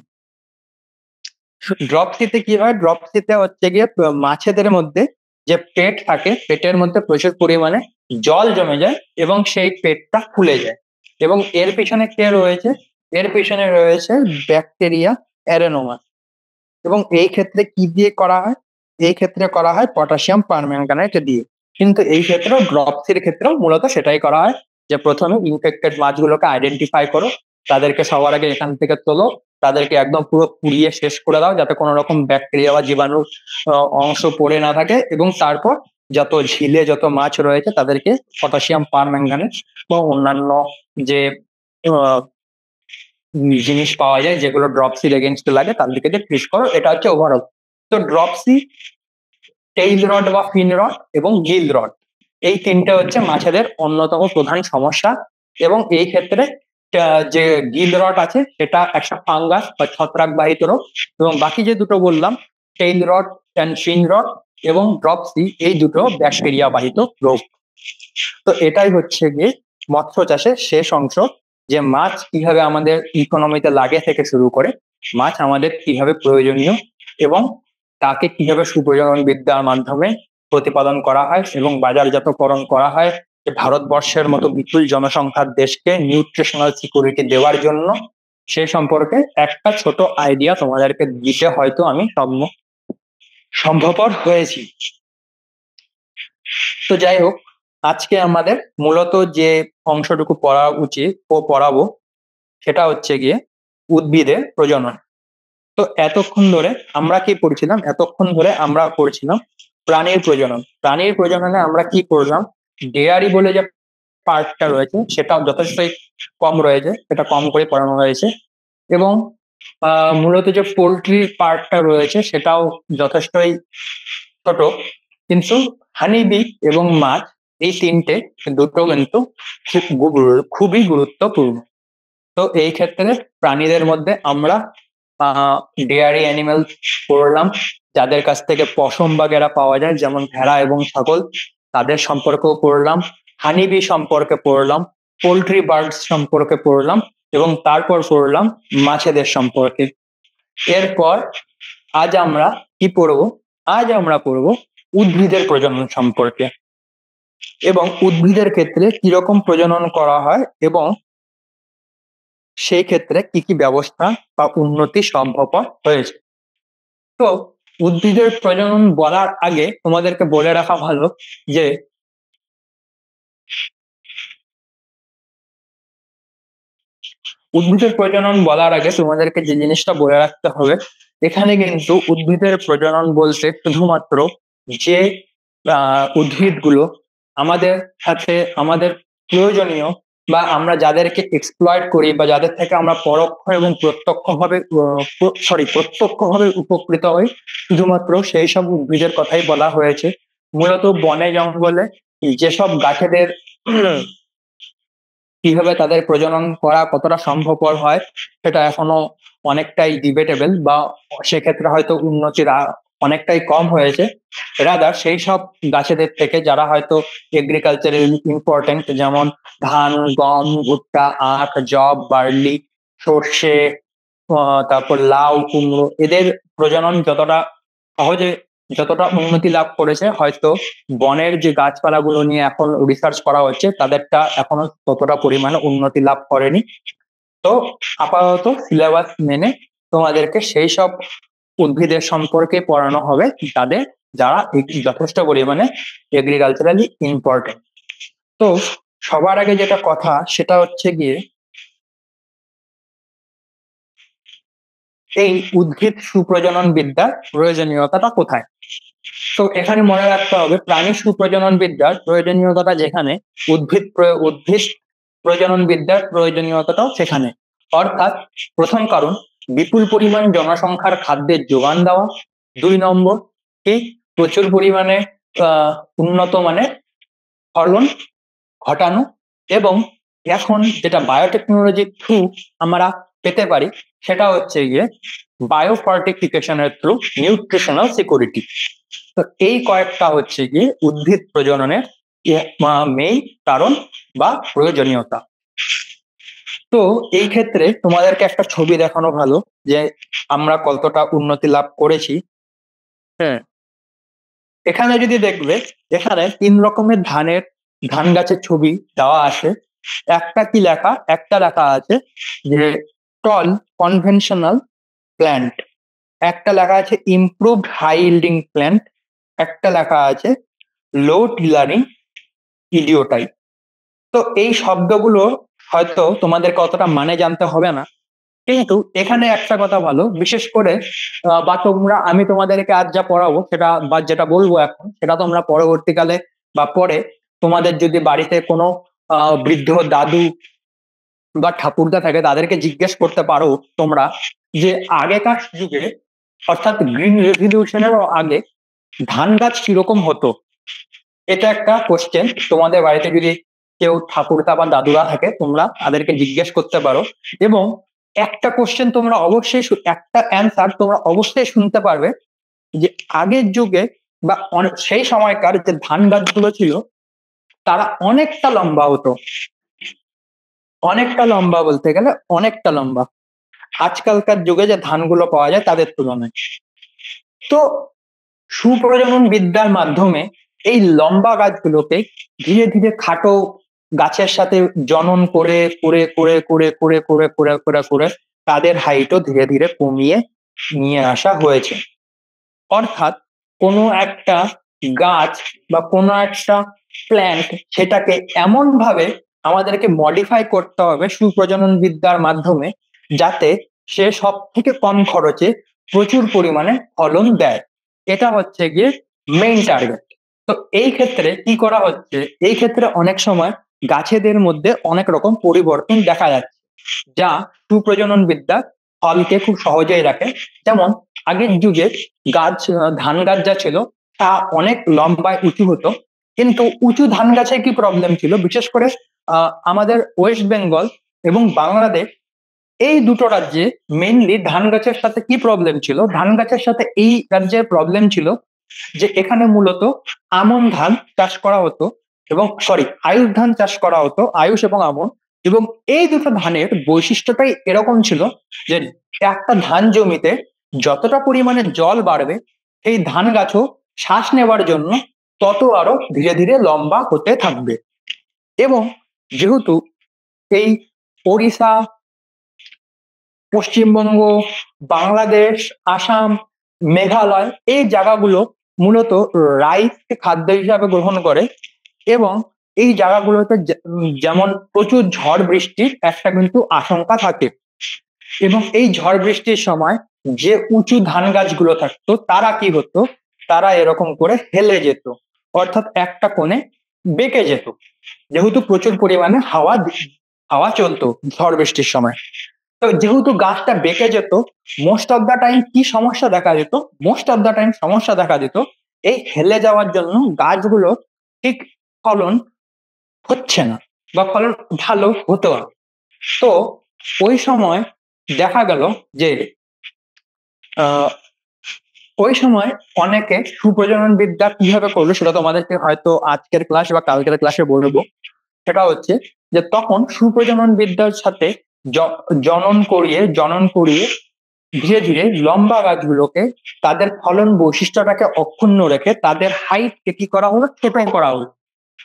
ড্রপসিতে কি হয়, ড্রপসিতে হচ্ছে গিয়ে মাছেদের মধ্যে যে পেট থাকে, পেটের মধ্যে প্রচুর পরিমাণে জল জমে যায়, এবং সেই পেটটা ফুলে যায়, এবং এর পিছনে কে রয়েছে, এর পিছনে রয়েছে ব্যাকটেরিয়া অ্যারেনোমাস। এবং এই ক্ষেত্রে কি দিয়ে করা হয়, এই ক্ষেত্রে করা হয় পটাশিয়াম পারম্যাঙ্গানেট দিয়ে। কিন্তু এই ক্ষেত্রেও ড্রপসির ক্ষেত্রেও মূলত সেটাই করা হয়, যে প্রথমে ইনফেক্টেড মাছগুলোকে আইডেন্টিফাই করো, তাদেরকে সবার আগে এখান থেকে তোলো, তাদেরকে একদম পুরো পুড়িয়ে শেষ করে দাও, যাতে কোনো রকম ব্যাকটেরিয়া বা জীবাণুর অংশ পড়ে না থাকে, এবং তারপর যত ঝিলে যত মাছ রয়েছে তাদেরকে পটাশিয়াম পারম্যাঙ্গানেট বা অন্যান্য যে জিনিস পাওয়া যায় যেগুলো ড্রপসির এগেনস্টে লাগে তার দিকে যে ট্রিট করো, এটা হচ্ছে ওভারঅল। তো ড্রপসি, টেইল রড বা ফিন রড এবং গিল রড, এই তিনটে হচ্ছে মাছেদের অন্যতম প্রধান সমস্যা। এবং এই ক্ষেত্রে যে গিল রড আছে সেটা একটা ফাঙ্গাস বা ছত্রাক বাহিত রোগ, এবং বাকি যে দুটো বললাম tail rot and fin rot এবং ড্রপসি, এই দুটো ব্যাকটেরিয়া বাহিত রোগ। তো এটাই হচ্ছে গিয়ে মৎস্য চাষের শেষ অংশ, যে মাছ কিভাবে আমাদের ইকোনমিতে লাগে থেকে শুরু করে মাছ আমাদের কিভাবে প্রয়োজনীয় এবং তাকে কিভাবে সুপ্রজনন বিদ্যার মাধ্যমে প্রতিপাদন করা হয় এবং বাজারজাতকরণ করা হয়, যে ভারতবর্ষের মতো বিপুল জনসংখ্যার দেশকে নিউট্রিশনাল সিকিউরিটি দেওয়ার জন্য, সে সম্পর্কে একটা ছোট আইডিয়া তোমাদেরকে দিতে হয়তো আমি সম্ভবপর হয়েছি। তো যাই হোক, আজকে আমাদের মূলত যে অংশটুকু পড়া উচিত ও পড়াবো সেটা হচ্ছে গিয়ে উদ্ভিদের প্রজনন। তো এতক্ষণ ধরে আমরা কি পড়ছিলাম? এতক্ষণ ধরে আমরা পড়ছিলাম প্রাণীর প্রজনন। প্রাণীর প্রজননে আমরা কি করলাম? ডেয়ারি বলে যে পার্টটা রয়েছে সেটাও যথেষ্টই কম রয়েছে, এটা কম করে পড়ানো হয়েছে। এবং মূলত যে পোলট্রির পার্টটা রয়েছে সেটাও যথেষ্টই ছোট। কিন্তু হানিবি এবং মাছ, এই তিনটে দুটো কিন্তু খুবই গুরুত্বপূর্ণ। তো এই ক্ষেত্রে প্রাণীদের মধ্যে আমরা ডেয়ারি অ্যানিমেল পড়লাম, যাদের কাছ থেকে পশম বাগেরা পাওয়া যায় যেমন ভেড়া এবং ছাগল, তাদের সম্পর্কেও পড়লাম। হানিবি সম্পর্কে পড়লাম, পোলট্রি বার্ডস সম্পর্কে পড়লাম, এবং তারপর পড়লাম মাছেদের সম্পর্কে। এরপর আজ আমরা কি পড়বো? আজ আমরা পড়বো উদ্ভিদের প্রজনন সম্পর্কে, এবং উদ্ভিদের ক্ষেত্রে কিরকম প্রজনন করা হয় এবং সেই ক্ষেত্রে কি কি ব্যবস্থা বা উন্নতি সম্ভবপর হয়েছে। তো উদ্ভিদের প্রজনন বলার আগে তোমাদেরকে বলে রাখা ভালো যে উদ্ভিদের প্রজনন বলার আগে তোমাদেরকে যে জিনিসটা বলে রাখতে হবে, এখানে কিন্তু উদ্ভিদের প্রজনন বলতে শুধুমাত্র যে উদ্ভিদগুলো আমাদের সাথে আমাদের প্রয়োজনীয় বা আমরা যাদেরকে এক্সপ্লয়েট করি বা যাদের থেকে আমরা পরোক্ষ এবং প্রত্যক্ষভাবে উপকৃত হই, শুধুমাত্র সেই সব উদ্ভিদের কথাই বলা হয়েছে। মূলত বনে জঙ্গলে যেসব গাছেদের কিভাবে তাদের প্রজনন করা কতটা সম্ভবপর হয় সেটা এখনো অনেকটাই ডিবেটেবল, বা সেক্ষেত্রে হয়তো উন্নতির অনেকটাই কম হয়েছে। রাদার সেই সব গাছেদের থেকে যারা হয়তো এগ্রিকালচারালি ইম্পর্টেন্ট, যেমন ধান, গম, ভুট্টা, আখ, যব, বার্লি, সর্ষে, তারপর লাউ, কুমড়ো, এদের প্রজনন যতটা উন্নতি লাভ করেছে, হয়তো বনের যে গাছপালাগুলো নিয়ে এখন রিসার্চ করা হচ্ছে তাদেরটা এখনো ততটা পরিমাণে উন্নতি লাভ করেনি। তো আপাতত সিলেবাস মেনে তোমাদেরকে সেই সব উদ্ভিদের সম্পর্কে পড়ানো হবে যারা যথেষ্ট পরিমাণে এগ্রিকালচারালি ইম্পর্টেন্ট। তো সবার আগে যেটা কথা সেটা হচ্ছে গিয়ে এই উদ্ভিদ সুপ্রজনন বিদ্যার প্রয়োজনীয়তাটা কোথায়। তো এখানে মনে রাখতে হবে প্রাণী সুপ্রজনন বিদ্যার প্রয়োজনীয়তাটা যেখানে, উদ্ভিদ প্রজনন বিদ্যার প্রয়োজনীয়তাটাও সেখানে। অর্থাৎ প্রথম কারণ বিপুল পরিমাণ জনসংখ্যার খাদ্যের যোগান দেওয়া, 2 নম্বর কি প্রচুর পরিমাণে উন্নত মানের ফলন ঘটানো, এবং এখন যেটা বায়োটেকনোলজির থ্রু আমরা পেতে পারি সেটা হচ্ছে গিয়ে বায়োফর্টিফিকেশনের থ্রু নিউট্রিশনাল সিকিউরিটি। তো এই কয়েকটা হচ্ছে গিয়ে উদ্ভিদ প্রজননের মেইন কারণ বা প্রয়োজনীয়তা। তো এই ক্ষেত্রে তোমাদেরকে একটা ছবি দেখানো ভালো যে আমরা কতটা উন্নতি লাভ করেছি। হ্যাঁ, এখানে যদি দেখবে এখানে 3 রকমের ধান গাছের ছবি দেওয়া আছে। একটা লেখা আছে যে টল কনভেনশনাল প্ল্যান্ট, একটা লেখা আছে ইমপ্রুভড হাই ইল্ডিং প্ল্যান্ট, একটা লেখা আছে লো টিলারিং ইডিওটাইপ। তো এই শব্দগুলো হয়তো তোমাদেরকে অতটা মানে জানতে হবে না, কিন্তু এখানে একটা কথা ভালো, বিশেষ করে বা তোমরা, আমি তোমাদেরকে আজ যা পড়াবো সেটা বা যেটা বলবো এখন, সেটা তোমরা পরবর্তীকালে বা পরে তোমাদের যদি বাড়িতে কোনো বৃদ্ধ দাদু বা ঠাকুরদা থাকে তাদেরকে জিজ্ঞেস করতে পারো তোমরা, যে আগেকার যুগে অর্থাৎ গ্রিন রেভলিউশনেরও আগে ধান গাছ কিরকম হতো। এটা একটা কোশ্চেন, তোমাদের বাড়িতে যদি কেউ ঠাকুরদা বা দাদুরা থাকে তোমরা তাদেরকে জিজ্ঞেস করতে পারো। এবং একটা কোশ্চেন তোমরা অবশ্যই একটা অ্যান্সার তোমরা অবশ্যই শুনতে পারবে, যে আগের যুগে বা সেই সময়কার যে ধান গাছগুলো ছিল তারা অনেকটা লম্বা হতো। অনেকটা লম্বা বলতে গেলে অনেকটা লম্বা, আজকালকার যুগে যে ধানগুলো পাওয়া যায় তাদের তুলনায়। তো সুপ্রজনন বিদ্যার মাধ্যমে এই লম্বা গাছগুলোকে ধীরে ধীরে খাটো গাছের সাথে জনন করে করে করে করে করে করে করে করে করে তাদের হাইটও ধীরে ধীরে কমিয়ে নিয়ে আসা হয়েছে। অর্থাৎ কোনো একটা গাছ বা কোনো একটা প্ল্যান্ট, সেটাকে এমন ভাবে আমাদেরকে মডিফাই করতে হবে সুপ্রজনন বিদ্যার মাধ্যমে, যাতে সে সব থেকে কম খরচে প্রচুর পরিমাণে ফলন দেয়। এটা হচ্ছে গিয়ে মেইন টার্গেট। তো এই ক্ষেত্রে কি করা হচ্ছে, এই ক্ষেত্রে অনেক সময় গাছেদের মধ্যে অনেক রকম পরিবর্তন দেখা যাচ্ছে, যা সুপ্রজনন বিদ্যা ফলকে খুব সহজেই রাখে। যেমন আগের যুগে গাছ, ধান গাছ যা ছিল তা অনেক লম্বায় উঁচু হতো, কিন্তু উঁচু ধান গাছে কি প্রবলেম ছিল, বিশেষ করে আমাদের ওয়েস্ট বেঙ্গল এবং বাংলাদেশ, এই দুটো রাজ্যে মেইনলি ধান গাছের সাথে কি প্রবলেম ছিল, ধান গাছের সাথে এই রাজ্যের প্রবলেম ছিল যে এখানে মূলত আমন ধান চাষ করা হতো, এবং সরি আয়ুষ ধান চাষ করা হতো, আয়ুষ এবং আমন। এবং এই দুটো ধানের বৈশিষ্ট্যটাই এরকম ছিল যে একটা ধান জমিতে যতটা পরিমাণে জল বাড়বে এই ধান গাছও শ্বাস নেবার জন্য তত আরো ধীরে ধীরে লম্বা হতে থাকবে। এবং যেহেতু এই ওড়িশা, পশ্চিমবঙ্গ, বাংলাদেশ, আসাম, মেঘালয়, এই জায়গাগুলো মূলত রাইস খাদ্য হিসাবে গ্রহণ করে, এবং এই জায়গাগুলোতে যেমন প্রচুর ঝড় বৃষ্টির একটা কিন্তু আশঙ্কা থাকে। এবং এই ঝড় বৃষ্টির সময় যে উঁচু ধান গাছগুলো থাকতো তারা কি হতো, তারা এরকম করে হেলে যেত, অর্থাৎ একটা কোণে বেঁকে যেত, যেহেতু প্রচুর পরিমাণে হাওয়া হাওয়া চলতো ঝড় বৃষ্টির সময়। তো যেহেতু গাছটা বেঁকে যেত, মোস্ট অফ দা টাইম কি সমস্যা দেখা যেত, মোস্ট অফ দা টাইম সমস্যা দেখা যেত এই হেলে যাওয়ার জন্য গাছগুলো ঠিক ফলন হচ্ছে না বা ফলন ভালো হতো না। তো ওই সময় দেখা গেল যে আহ ওই সময় অনেকে সুপ্রজনন বিদ্যা কিভাবে করলো সেটা তোমাদেরকে হয়তো আজকের ক্লাস বা কালকের ক্লাসে বলবো। সেটা হচ্ছে যে তখন সুপ্রজনন বিদ্যার সাথে জনন করিয়ে ধীরে ধীরে লম্বা গাছগুলোকে তাদের ফলন বৈশিষ্ট্যটাকে অক্ষুণ্ণ রেখে তাদের হাইটকে কি করা হলো, ছোট করা হলো।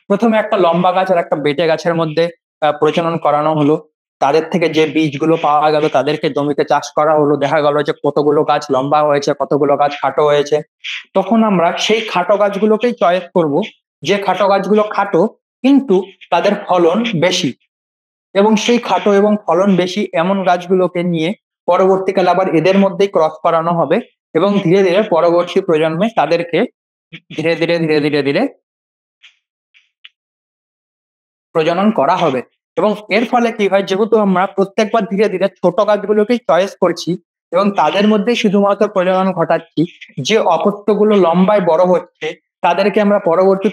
প্রথমে একটা লম্বা গাছ আর একটা বেটে গাছের মধ্যে প্রজনন করানো হলো, তাদের থেকে যে বীজগুলো পাওয়া গেল তাদেরকে জমিতে চাষ করা হলো, দেখা গেল যে কতগুলো গাছ লম্বা হয়েছে কতগুলো গাছ খাটো হয়েছে। তখন আমরা সেই খাটো গাছগুলোকেই চয়েস করব, যে খাটো গাছগুলো খাটো কিন্তু তাদের ফলন বেশি, এবং সেই খাটো এবং ফলন বেশি এমন গাছগুলোকে নিয়ে পরবর্তীকালে আবার এদের মধ্যেই ক্রস করানো হবে, এবং ধীরে ধীরে পরবর্তী প্রজন্মে তাদেরকে ধীরে ধীরে ধীরে ধীরে ধীরে প্রজনন করা হবে। এবং এর ফলে কি হয়, যেহেতু আমরা প্রত্যেকবার ধীরে ধীরে ছোট গাছগুলোকেই চয়েস করছি এবং তাদের মধ্যেই শুধুমাত্র প্রজনন ঘটাচ্ছি, যে অপত্যগুলো লম্বায় বড় হচ্ছে তাদেরকে আমরা পরবর্তী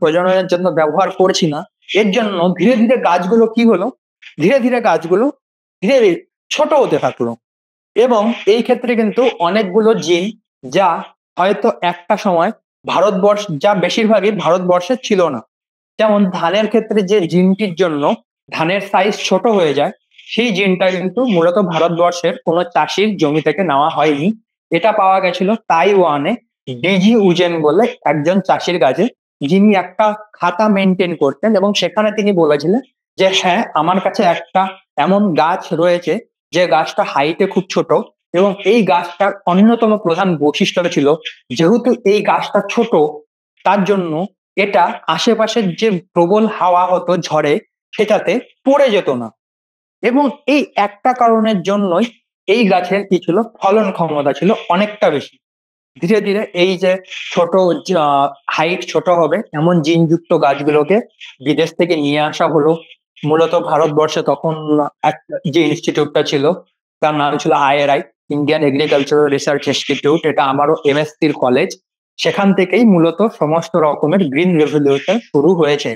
প্রজননের জন্য ব্যবহার করছি না, এর জন্য ধীরে ধীরে গাছগুলো কি হলো, ধীরে ধীরে গাছগুলো ধীরে ধীরে ছোট হতে থাকলো। এবং এই ক্ষেত্রে কিন্তু অনেকগুলো জিন, যা হয়তো একটা সময় ভারতবর্ষ, যা বেশিরভাগই ভারতবর্ষের ছিল না, যেমন ধানের ক্ষেত্রে যে জিনটির জন্য ধানের সাইজ ছোট হয়ে যায়, সেই জিনটা কিন্তু মূলত ভারতবর্ষের কোনো চাষির জমি থেকে নেওয়া হয়নি। এটা পাওয়া গেছিল তাইওয়ানে ডিজি উজেন বলে একজন চাষির কাছে, যিনি একটা খাতা মেনটেন করতেন এবং সেখানে তিনি বলেছিলেন যে হ্যাঁ আমার কাছে একটা এমন গাছ রয়েছে যে গাছটা হাইটে খুব ছোট, এবং এই গাছটার অন্যতম প্রধান বৈশিষ্ট্য ছিল যেহেতু এই গাছটা ছোট, তার জন্য এটা আশেপাশের যে প্রবল হাওয়া হতো ঝড়ে সেটাতে পড়ে যেত না। এবং এই একটা কারণের জন্যই এই গাছের কি ছিল, ফলন ক্ষমতা ছিল অনেকটা বেশি। ধীরে ধীরে এই যে ছোট হাইট ছোট হবে এমন জিনযুক্ত গাছগুলোকে বিদেশ থেকে নিয়ে আসা হলো। মূলত ভারতবর্ষে তখন যে ইনস্টিটিউটটা ছিল তার নাম ছিল IRI, Indian agricultural research institute. এটা আমারও MSCর কলেজ। সেখান থেকেই মূলত সমস্ত রকমের গ্রিন রেভলিউশন শুরু হয়েছে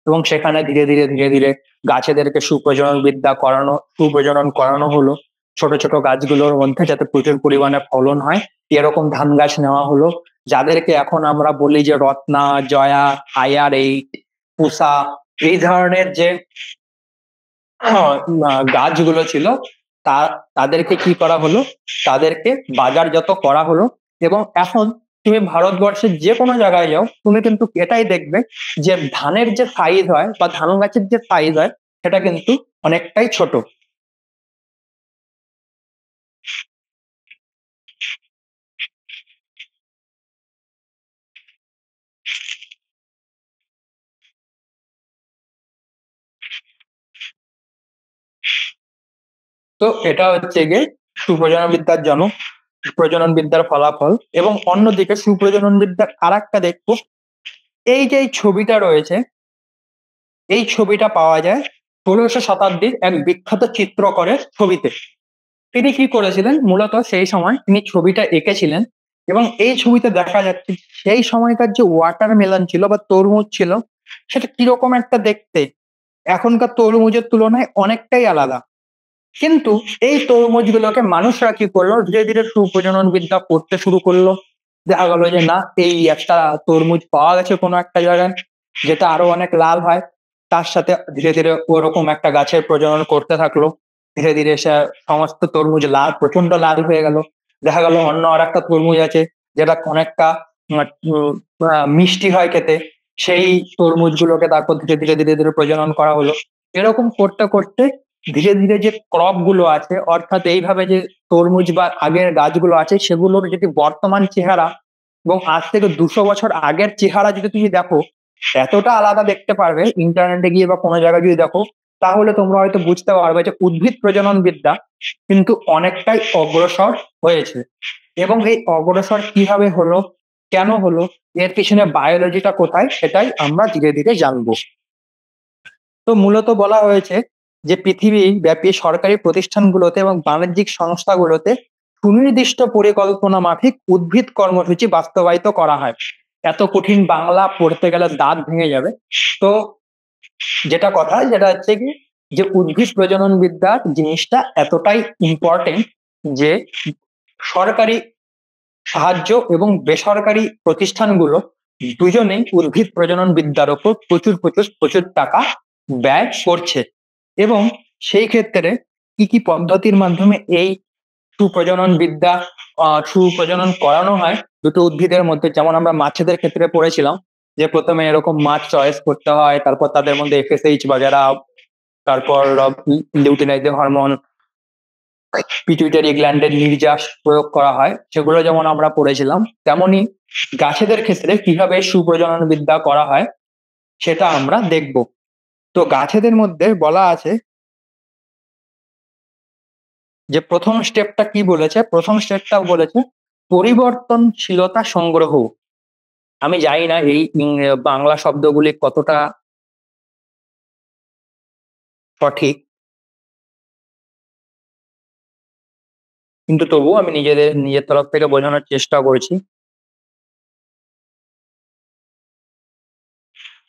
এবং সেখানে ধীরে ধীরে ধীরে ধীরে গাছেদেরকে সুপ্রজনন করানো হলো ছোট ছোট গাছগুলোর মধ্যে, যাতে প্রচুর পরিমাণে ফলন হয়। এরকম ধান গাছ নেওয়া হলো, যাদেরকে এখন আমরা বলি যে রত্না, জয়া, IR8, পুষা, এই ধরনের যে গাছগুলো ছিল তা তাদেরকে কি করা হলো, তাদেরকে বাজারজাত করা হলো। এবং এখন তুমি ভারতবর্ষের যে কোনো জায়গায় যাও, তুমি কিন্তু এটাই দেখবে যে ধানের যে সাইজ হয় বা ধান গাছের যে সাইজ হয় সেটা কিন্তু অনেকটাই ছোট। তো এটা হচ্ছে গিয়ে সুপ্রজনন বিদ্যার জনক, প্রজনন বিদ্যার ফলাফল। এবং অন্যদিকে সুপ্রজনন বিদ্যার আর একটা দেখবো, এই যে এই ছবিটা রয়েছে, এই ছবিটা পাওয়া যায় 16শ শতাব্দীর এক বিখ্যাত চিত্রকরের ছবিতে। তিনি কি করেছিলেন, মূলত সেই সময় তিনি ছবিটা এঁকেছিলেন এবং এই ছবিতে দেখা যাচ্ছে সেই সময়কার যে ওয়াটারমেলন ছিল বা তরমুজ ছিল সেটা কিরকম একটা দেখতে, এখনকার তরমুজের তুলনায় অনেকটাই আলাদা। কিন্তু এই তরমুজগুলোকে মানুষরা কি করলো, ধীরে ধীরে সুপ্রজনন বিদ্যা করতে শুরু করলো। দেখা গেল যে না, এই একটা তরমুজ পাওয়া গেছে কোনো একটা জায়গায় যেটা আরো অনেক লাল হয়, তার সাথে ধীরে ধীরে ওরকম একটা গাছের প্রজনন করতে থাকলো। ধীরে ধীরে সে সমস্ত তরমুজ লাল, প্রচন্ড লাল হয়ে গেল। দেখা গেল অন্য আর একটা তরমুজ আছে যেটা অনেকটা মিষ্টি হয় খেতে, সেই তরমুজগুলোকে তারপর ধীরে ধীরে ধীরে ধীরে প্রজনন করা হলো। এরকম করতে করতে ধীরে ধীরে যে ক্রপ গুলো আছে, অর্থাৎ এইভাবে যে তরমুজ বা আগের গাছগুলো আছে সেগুলোর যদি বর্তমান চেহারা এবং আজ থেকে 200 বছর আগের চেহারা যদি তুমি দেখো, এতটা আলাদা দেখতে পারবে ইন্টারনেটে গিয়ে বা কোনো জায়গায় যদি দেখো, তাহলে তোমরা হয়তো বুঝতে পারবে যে উদ্ভিদ প্রজনন বিদ্যা কিন্তু অনেকটাই অগ্রসর হয়েছে। এবং এই অগ্রসর কিভাবে হলো, কেন হলো, এর পিছনে বায়োলজিটা কোথায়, সেটাই আমরা ধীরে ধীরে জানবো। তো মূলত বলা হয়েছে যে পৃথিবী ব্যাপী সরকারি প্রতিষ্ঠানগুলোতে এবং বাণিজ্যিক সংস্থাগুলোতে সুনির্দিষ্ট পরিকল্পনা মাফিক উদ্ভিদ কর্মসূচি বাস্তবায়িত করা হয়। এত কঠিন বাংলা পড়তে গেলে দাঁত ভেঙে যাবে। তো যেটা কথা, যেটা হচ্ছে কি, যে উদ্ভিদ প্রজনন বিদ্যার জিনিসটা এতটাই ইম্পর্টেন্ট যে সরকারি সাহায্য এবং বেসরকারি প্রতিষ্ঠানগুলো দুজনেই উদ্ভিদ প্রজনন বিদ্যার উপর প্রচুর প্রচুর প্রচুর টাকা ব্যয় করছে। এবং সেই ক্ষেত্রে কি কি পদ্ধতির মাধ্যমে এই সুপ্রজনন করানো হয় দুটো উদ্ভিদের মধ্যে, যেমন আমরা মাছেদের ক্ষেত্রে পড়েছিলাম যে প্রথমে এরকম মাছ চয়েস করতে হয়, তারপর তাদের মধ্যে FSH বাগেরা, তারপর লিউটিনাইজিং হরমোন, পিটুইটারি গ্ল্যান্ডের নির্যাস প্রয়োগ করা হয়, সেগুলো যেমন আমরা পড়েছিলাম, তেমনি গাছেদের ক্ষেত্রে কিভাবে সুপ্রজনন বিদ্যা করা হয় সেটা আমরা দেখব। তো গাছেদের মধ্যে বলা আছে যে প্রথম স্টেপটা কি বলেছে, প্রথম স্টেপটা বলেছে পরিবর্তনশীলতা সংগ্রহ। আমি জানি না এই বাংলা শব্দগুলি কতটা সঠিক, কিন্তু তবুও আমি নিজের তরফ থেকে বোঝানোর চেষ্টা করছি।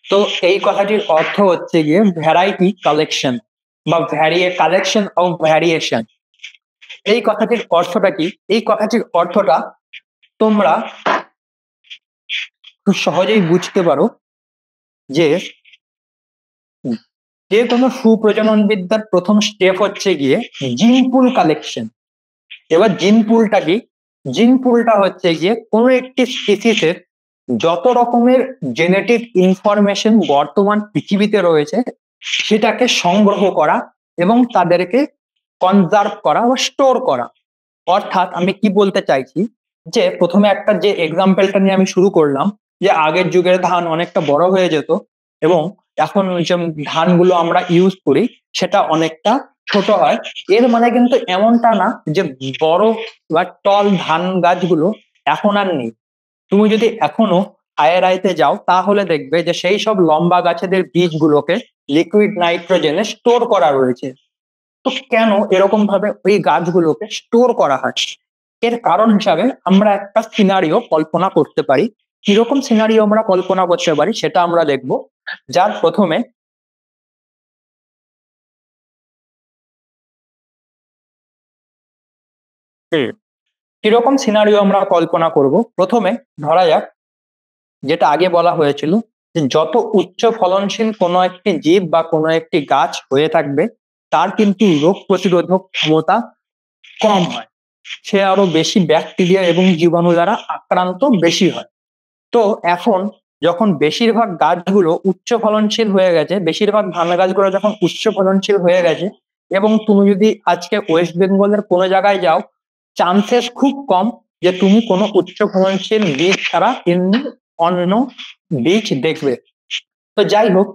তো এই কথাটির অর্থ হচ্ছে গিয়ে ভ্যারাইটি কালেকশন বা কালেকশন অফ ভ্যারিয়েশন। এই কথাটির অর্থটা কি, এই কথাটির অর্থটা তোমরা খুব সহজেই বুঝতে পারো যে যে কোনো সুপ্রজনন বিদ্যার প্রথম স্টেপ হচ্ছে গিয়ে জিন পুল কালেকশন। এবার জিন পুলটা কি, জিন পুলটা হচ্ছে গিয়ে কোনো একটি স্পিসিসের যত রকমের জেনেটিক ইনফরমেশন বর্তমান পৃথিবীতে রয়েছে সেটাকে সংগ্রহ করা এবং তাদেরকে কনজার্ভ করা বা স্টোর করা। অর্থাৎ আমি কি বলতে চাইছি, যে প্রথমে যে এক্সাম্পলটা নিয়ে আমি শুরু করলাম, যে আগের যুগের ধান অনেকটা বড় হয়ে যেত এবং এখন যে ধানগুলো আমরা ইউজ করি সেটা অনেকটা ছোট হয়। এর মানে কিন্তু এমনটা না যে বড় বা টল ধান গাছগুলো এখন আর নেই। তুমি যদি এখনো আইআরআইতে যাও তাহলে দেখবে যে সেই সব লম্বা গাছেদের বীজগুলোকে লিকুইড নাইট্রোজেনে স্টোর করা রয়েছে। তো কেন এরকম ভাবে ওই গাছগুলোকে স্টোর করা হয়? এর কারণ হিসাবে আমরা একটা সিনারিও কল্পনা করতে পারি। কিরকম সিনারিও আমরা কল্পনা করতে পারি সেটা আমরা দেখবো। যার প্রথমে কিরকম সিনারিও আমরা কল্পনা করব, প্রথমে ধরা যাক যেটা আগে বলা হয়েছিল যে যত উচ্চ ফলনশীল কোনো একটি জীব বা কোনো একটি গাছ হয়ে থাকবে তার কিন্তু রোগ প্রতিরোধক ক্ষমতা কম হয়, সে আরো বেশি ব্যাকটেরিয়া এবং জীবাণু দ্বারা আক্রান্ত বেশি হয়। তো এখন যখন বেশিরভাগ গাছগুলো উচ্চ ফলনশীল হয়ে গেছে, বেশিরভাগ ধান গাছগুলো যখন উচ্চ ফলনশীল হয়ে গেছে, এবং তুমি যদি আজকে ওয়েস্ট বেঙ্গলের কোনো জায়গায় যাও, চান্সেস খুব কম যে তুমি কোনো উচ্চ ফলনশীল বীজ ছাড়া এমনি অন্য বীজ দেখবে। তো যাই হোক,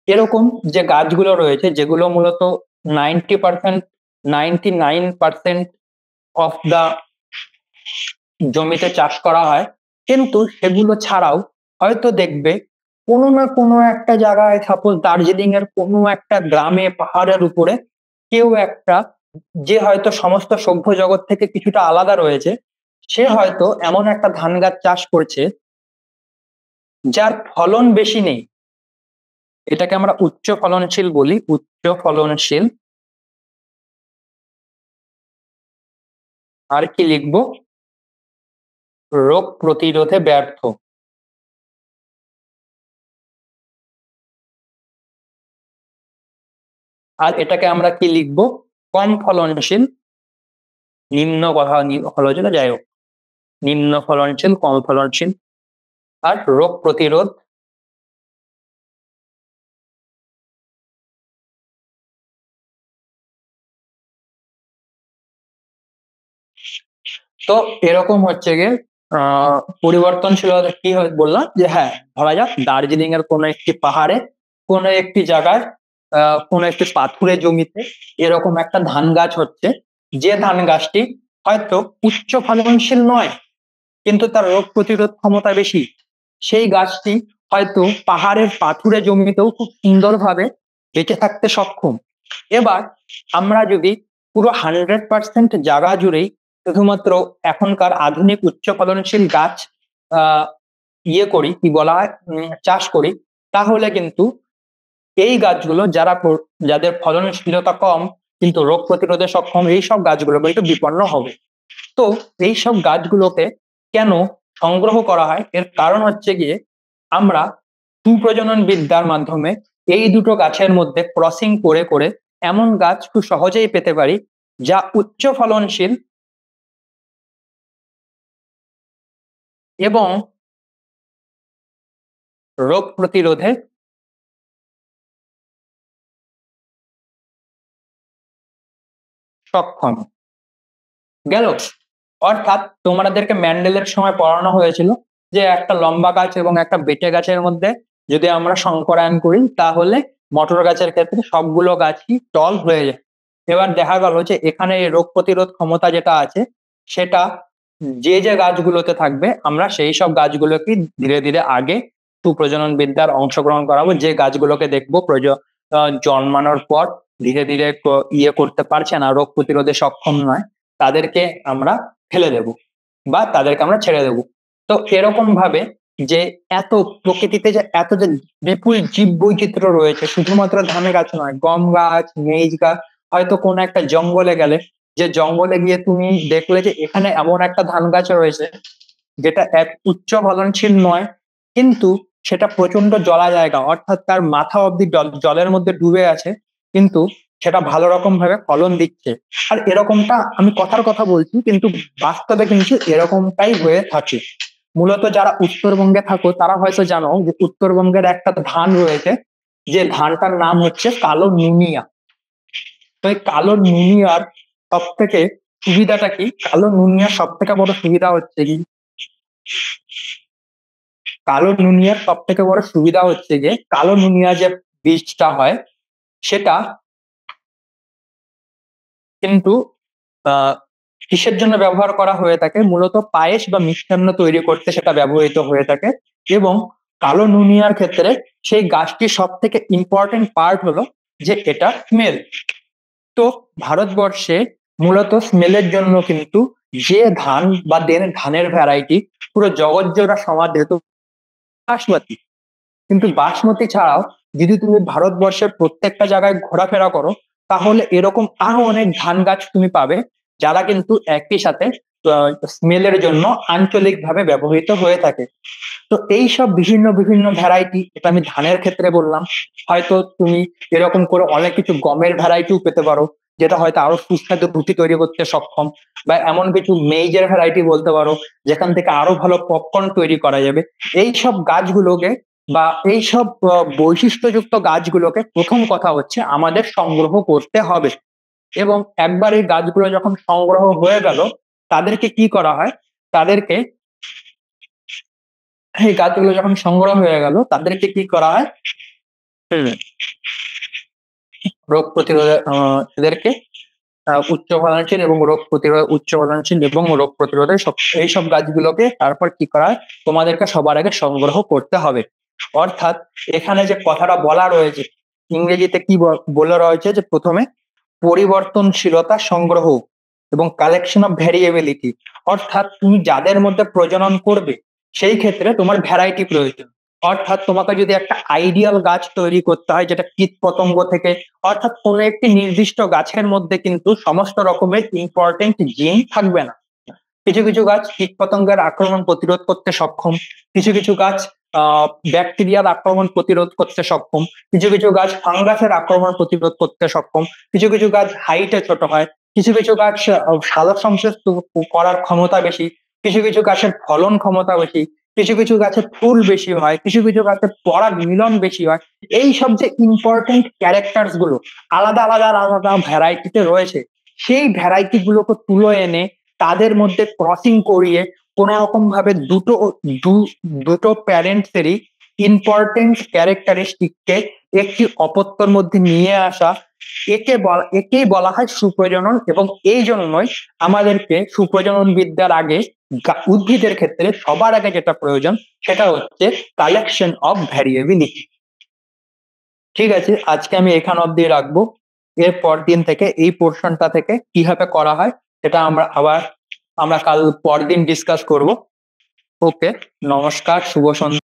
এরকম যে গাছগুলো রয়েছে যেগুলো মূলত 90%, 99% অফ দা জমিতে চাষ করা হয়, কিন্তু সেগুলো ছাড়াও হয়তো দেখবে কোনো না কোনো একটা জায়গায়, সাপোজ দার্জিলিং এর কোনো একটা গ্রামে পাহাড়ের উপরে কেউ একটা, যে হয়তো সমস্ত সভ্য জগৎ থেকে কিছুটা আলাদা রয়েছে, সে হয়তো এমন একটা ধান গাছ চাষ করছে যার ফলন বেশি নেই। এটাকে আমরা উচ্চ ফলনশীল বলি, উচ্চ ফলনশীল। আর কি লিখবো? রোগ প্রতিরোধে ব্যর্থ। আর এটাকে আমরা কি লিখবো? কম ফলনশীল, নিম্ন কথা ফলনশীল, যাই হোক, নিম্ন ফলনশীল, কম ফলনশীল। আর রোগ প্রতিরোধ। তো এরকম হচ্ছে গিয়ে পরিবর্তনশীলতা কি বললাম যে হ্যাঁ, ধরা যাক দার্জিলিং এর কোনো একটি পাহাড়ে কোনো একটি জায়গায় কোনো একটি পাথুরে জমিতে এরকম একটা ধান গাছ হচ্ছে, যে ধান গাছটি হয়তো উচ্চ ফলনশীল নয় কিন্তু তার রোগ প্রতিরোধ ক্ষমতা বেশি। সেই গাছটি হয়তো পাহাড়ের পাথুরে জমিতেও খুব সুন্দরভাবে বেঁচে থাকতে সক্ষম। এবার আমরা যদি পুরো 100% জায়গা জুড়েই শুধুমাত্র এখনকার আধুনিক উচ্চ ফলনশীল গাছ আহ ইয়ে করি, কি বলা হয়, চাষ করি, তাহলে কিন্তু এই গাছগুলো যাদের ফলনশীলতা কম কিন্তু রোগ প্রতিরোধে সক্ষম, এই সব গাছগুলো কিন্তু বিপন্ন হবে। তো এই সব গাছগুলোকে কেন সংগ্রহ করা হয়, এর কারণ হচ্ছে গিয়ে আমরা সুপ্রজনন বিদ্যার মাধ্যমে এই দুটো গাছের মধ্যে ক্রসিং করে করে এমন গাছ খুব সহজেই পেতে পারি যা উচ্চ ফলনশীল এবং রোগ প্রতিরোধে সক্ষম। গেল। অর্থাৎ তোমাদেরকে ম্যান্ডেলের সময় পড়ানো হয়েছিল যে একটা লম্বা গাছ এবং একটা বেটে গাছের মধ্যে যদি আমরা সংকরায়ন করি তাহলে মটর গাছের ক্ষেত্রে সবগুলো গাছই টল হয়ে যায়। এবার দেখা গেল যে এখানে এই রোগ প্রতিরোধ ক্ষমতা যেটা আছে সেটা যে যে গাছগুলোতে থাকবে আমরা সেই সব গাছগুলোকে ধীরে ধীরে আগে সুপ্রজনন বিদ্যার অংশগ্রহণ করাবো, যে গাছগুলোকে দেখবো জন্মানোর পর ধীরে ধীরে ইয়ে করতে পারছে না, রোগ প্রতিরোধে সক্ষম নয়, তাদেরকে আমরা ফেলে দেব বা তাদেরকে আমরা ছেড়ে দেব। তো এরকম ভাবে যে এত প্রকৃতিতে যে এত যে বিপুল জীব বৈচিত্র্য রয়েছে, শুধুমাত্র ধানের গাছ নয়, গম গাছ, মেজ গাছ, হয়তো কোনো একটা জঙ্গলে গেলে, যে জঙ্গলে গিয়ে তুমি দেখলে যে এখানে এমন একটা ধান গাছ রয়েছে যেটা এক উচ্চ ফলনশীল নয় কিন্তু সেটা প্রচন্ড জলা জায়গা, অর্থাৎ তার মাথা অব্দি জলের মধ্যে ডুবে আছে, কিন্তু সেটা ভালো রকম ভাবে ফলন দিচ্ছে। আর এরকমটা আমি কথার কথা বলছি, কিন্তু বাস্তবে কিন্তু এরকমটাই হয়ে থাকে। মূলত যারা উত্তরবঙ্গে থাকো তারা হয়তো জানো যে উত্তরবঙ্গের একটা ধান রয়েছে, যে ধানটার নাম হচ্ছে কালো নুনিয়া। তো এই কালো নুনিয়ার সব থেকে সুবিধাটা কি? কালো নুনিয়ার সব থেকে বড় সুবিধা হচ্ছে কি, কালো নুনিয়ার সব থেকে বড় সুবিধা হচ্ছে যে কালো নুনিয়া যে বীজটা হয় সেটা কিন্তু কিসের জন্য ব্যবহার করা হয়ে থাকে, মূলত পায়েস বা মিষ্টান্ন তৈরি করতে সেটা ব্যবহৃত হয়ে থাকে। এবং কালো নুনিয়ার ক্ষেত্রে সেই গাছটির সব থেকে ইম্পর্টেন্ট পার্ট হলো যে এটা স্মেল। তো ভারতবর্ষে মূলত স্মেলের জন্য কিন্তু যে ধান বা ধানের ভ্যারাইটি পুরো জগৎজোড়া সমাদৃত বাসমতি। কিন্তু বাসমতি ছাড়াও যদি তুমি ভারতবর্ষের প্রত্যেকটা জায়গায় ঘোরাফেরা করো তাহলে এরকম আরো অনেক ধান গাছ তুমি পাবে যারা কিন্তু একই সাথে স্মেলের জন্য আঞ্চলিকভাবে ব্যবহৃত হয়ে থাকে। তো এই সব বিভিন্ন বিভিন্ন ভ্যারাইটি, এটা আমি ধানের ক্ষেত্রে বললাম। হয়তো তুমি এরকম করে অনেক কিছু গমের ভ্যারাইটিও পেতে পারো যেটা হয়তো আরো সুস্বাদু রুটি তৈরি করতে সক্ষম, বা এমন কিছু মেইজের ভ্যারাইটি বলতে পারো যেখান থেকে আরো ভালো পপকর্ন তৈরি করা যাবে। এই সব গাছগুলোকে বা এই সব বৈশিষ্ট্যযুক্ত গাছগুলোকে প্রথম কথা হচ্ছে আমাদের সংগ্রহ করতে হবে। এবং একবার এই গাছগুলো যখন সংগ্রহ হয়ে গেল তাদেরকে কি করা হয়, তাদেরকে এই গাছগুলো যখন সংগ্রহ হয়ে গেল তাদেরকে কি করা হয়, হুম, রোগ প্রতিরোধ এদেরকে উচ্চ ফলনশীল এবং রোগ প্রতিরোধ উচ্চ ফলনশীল এবং রোগ প্রতিরোধের সব এইসব গাছগুলোকে তারপর কি করা হয়, তোমাদেরকে সবার আগে সংগ্রহ করতে হবে। অর্থাৎ এখানে যে কথাটা বলা রয়েছে ইংরেজিতে কি বলে রয়েছে যে প্রথমে পরিবর্তনশীলতা সংগ্রহ এবং কালেকশন অফ ভ্যারিয়েবিলিটি। অর্থাৎ তুমি যাদের মধ্যে প্রজনন করবে সেই ক্ষেত্রে তোমার ভ্যারাইটি প্রয়োজন। অর্থাৎ তোমাকে যদি একটা আইডিয়াল গাছ তৈরি করতে হয় যেটা কীট পতঙ্গ থেকে, অর্থাৎ কোনো একটি নির্দিষ্ট গাছের মধ্যে কিন্তু সমস্ত রকমের ইম্পর্টেন্ট জিন থাকবে না। কিছু কিছু গাছ কীট পতঙ্গের আক্রমণ প্রতিরোধ করতে সক্ষম, কিছু কিছু গাছ ব্যাকটেরিয়ার আক্রমণ প্রতিরোধ করতে সক্ষম, কিছু কিছু গাছ ফাঙ্গাসের আক্রমণ প্রতিরোধ করতে সক্ষম, কিছু কিছু গাছ হাইটে ছোট হয়, কিছু কিছু গাছ সালোক সংশ্লেষ করার ক্ষমতা বেশি, কিছু কিছু গাছের ফলন ক্ষমতা বেশি, কিছু কিছু গাছের ফুল বেশি হয়, কিছু কিছু গাছের পরাগ মিলন বেশি হয়। এই সব যে ইম্পর্টেন্ট ক্যারেক্টার্স গুলো আলাদা আলাদা আলাদা ভ্যারাইটিতে রয়েছে, সেই ভ্যারাইটি গুলোকে তুলে এনে তাদের মধ্যে ক্রসিং করিয়ে কোন রকম ভাবে দুটো প্যারেন্টসেরই ইম্পর্টেন্ট ক্যারেক্টারিস্টিককে একটি অপত্যর মধ্যে নিয়ে আসা, একেই বলা হয় সুপ্রজনন। এবং এই জন্যই আমাদেরকে সুপ্রজনন বিদ্যার আগে উদ্ভিদের ক্ষেত্রে সবার আগে যেটা প্রয়োজন সেটা হচ্ছে কালেকশন অফ ভ্যারিয়েবিলিটি। ঠিক আছে, আজকে আমি এখান অব্দি রাখবো। এর পর দিন থেকে এই পোর্শনটা থেকে কিভাবে করা হয় সেটা আমরা কাল পরদিন ডিসকাস করব। ওকে, নমস্কার, শুভ সন্ধ্যা।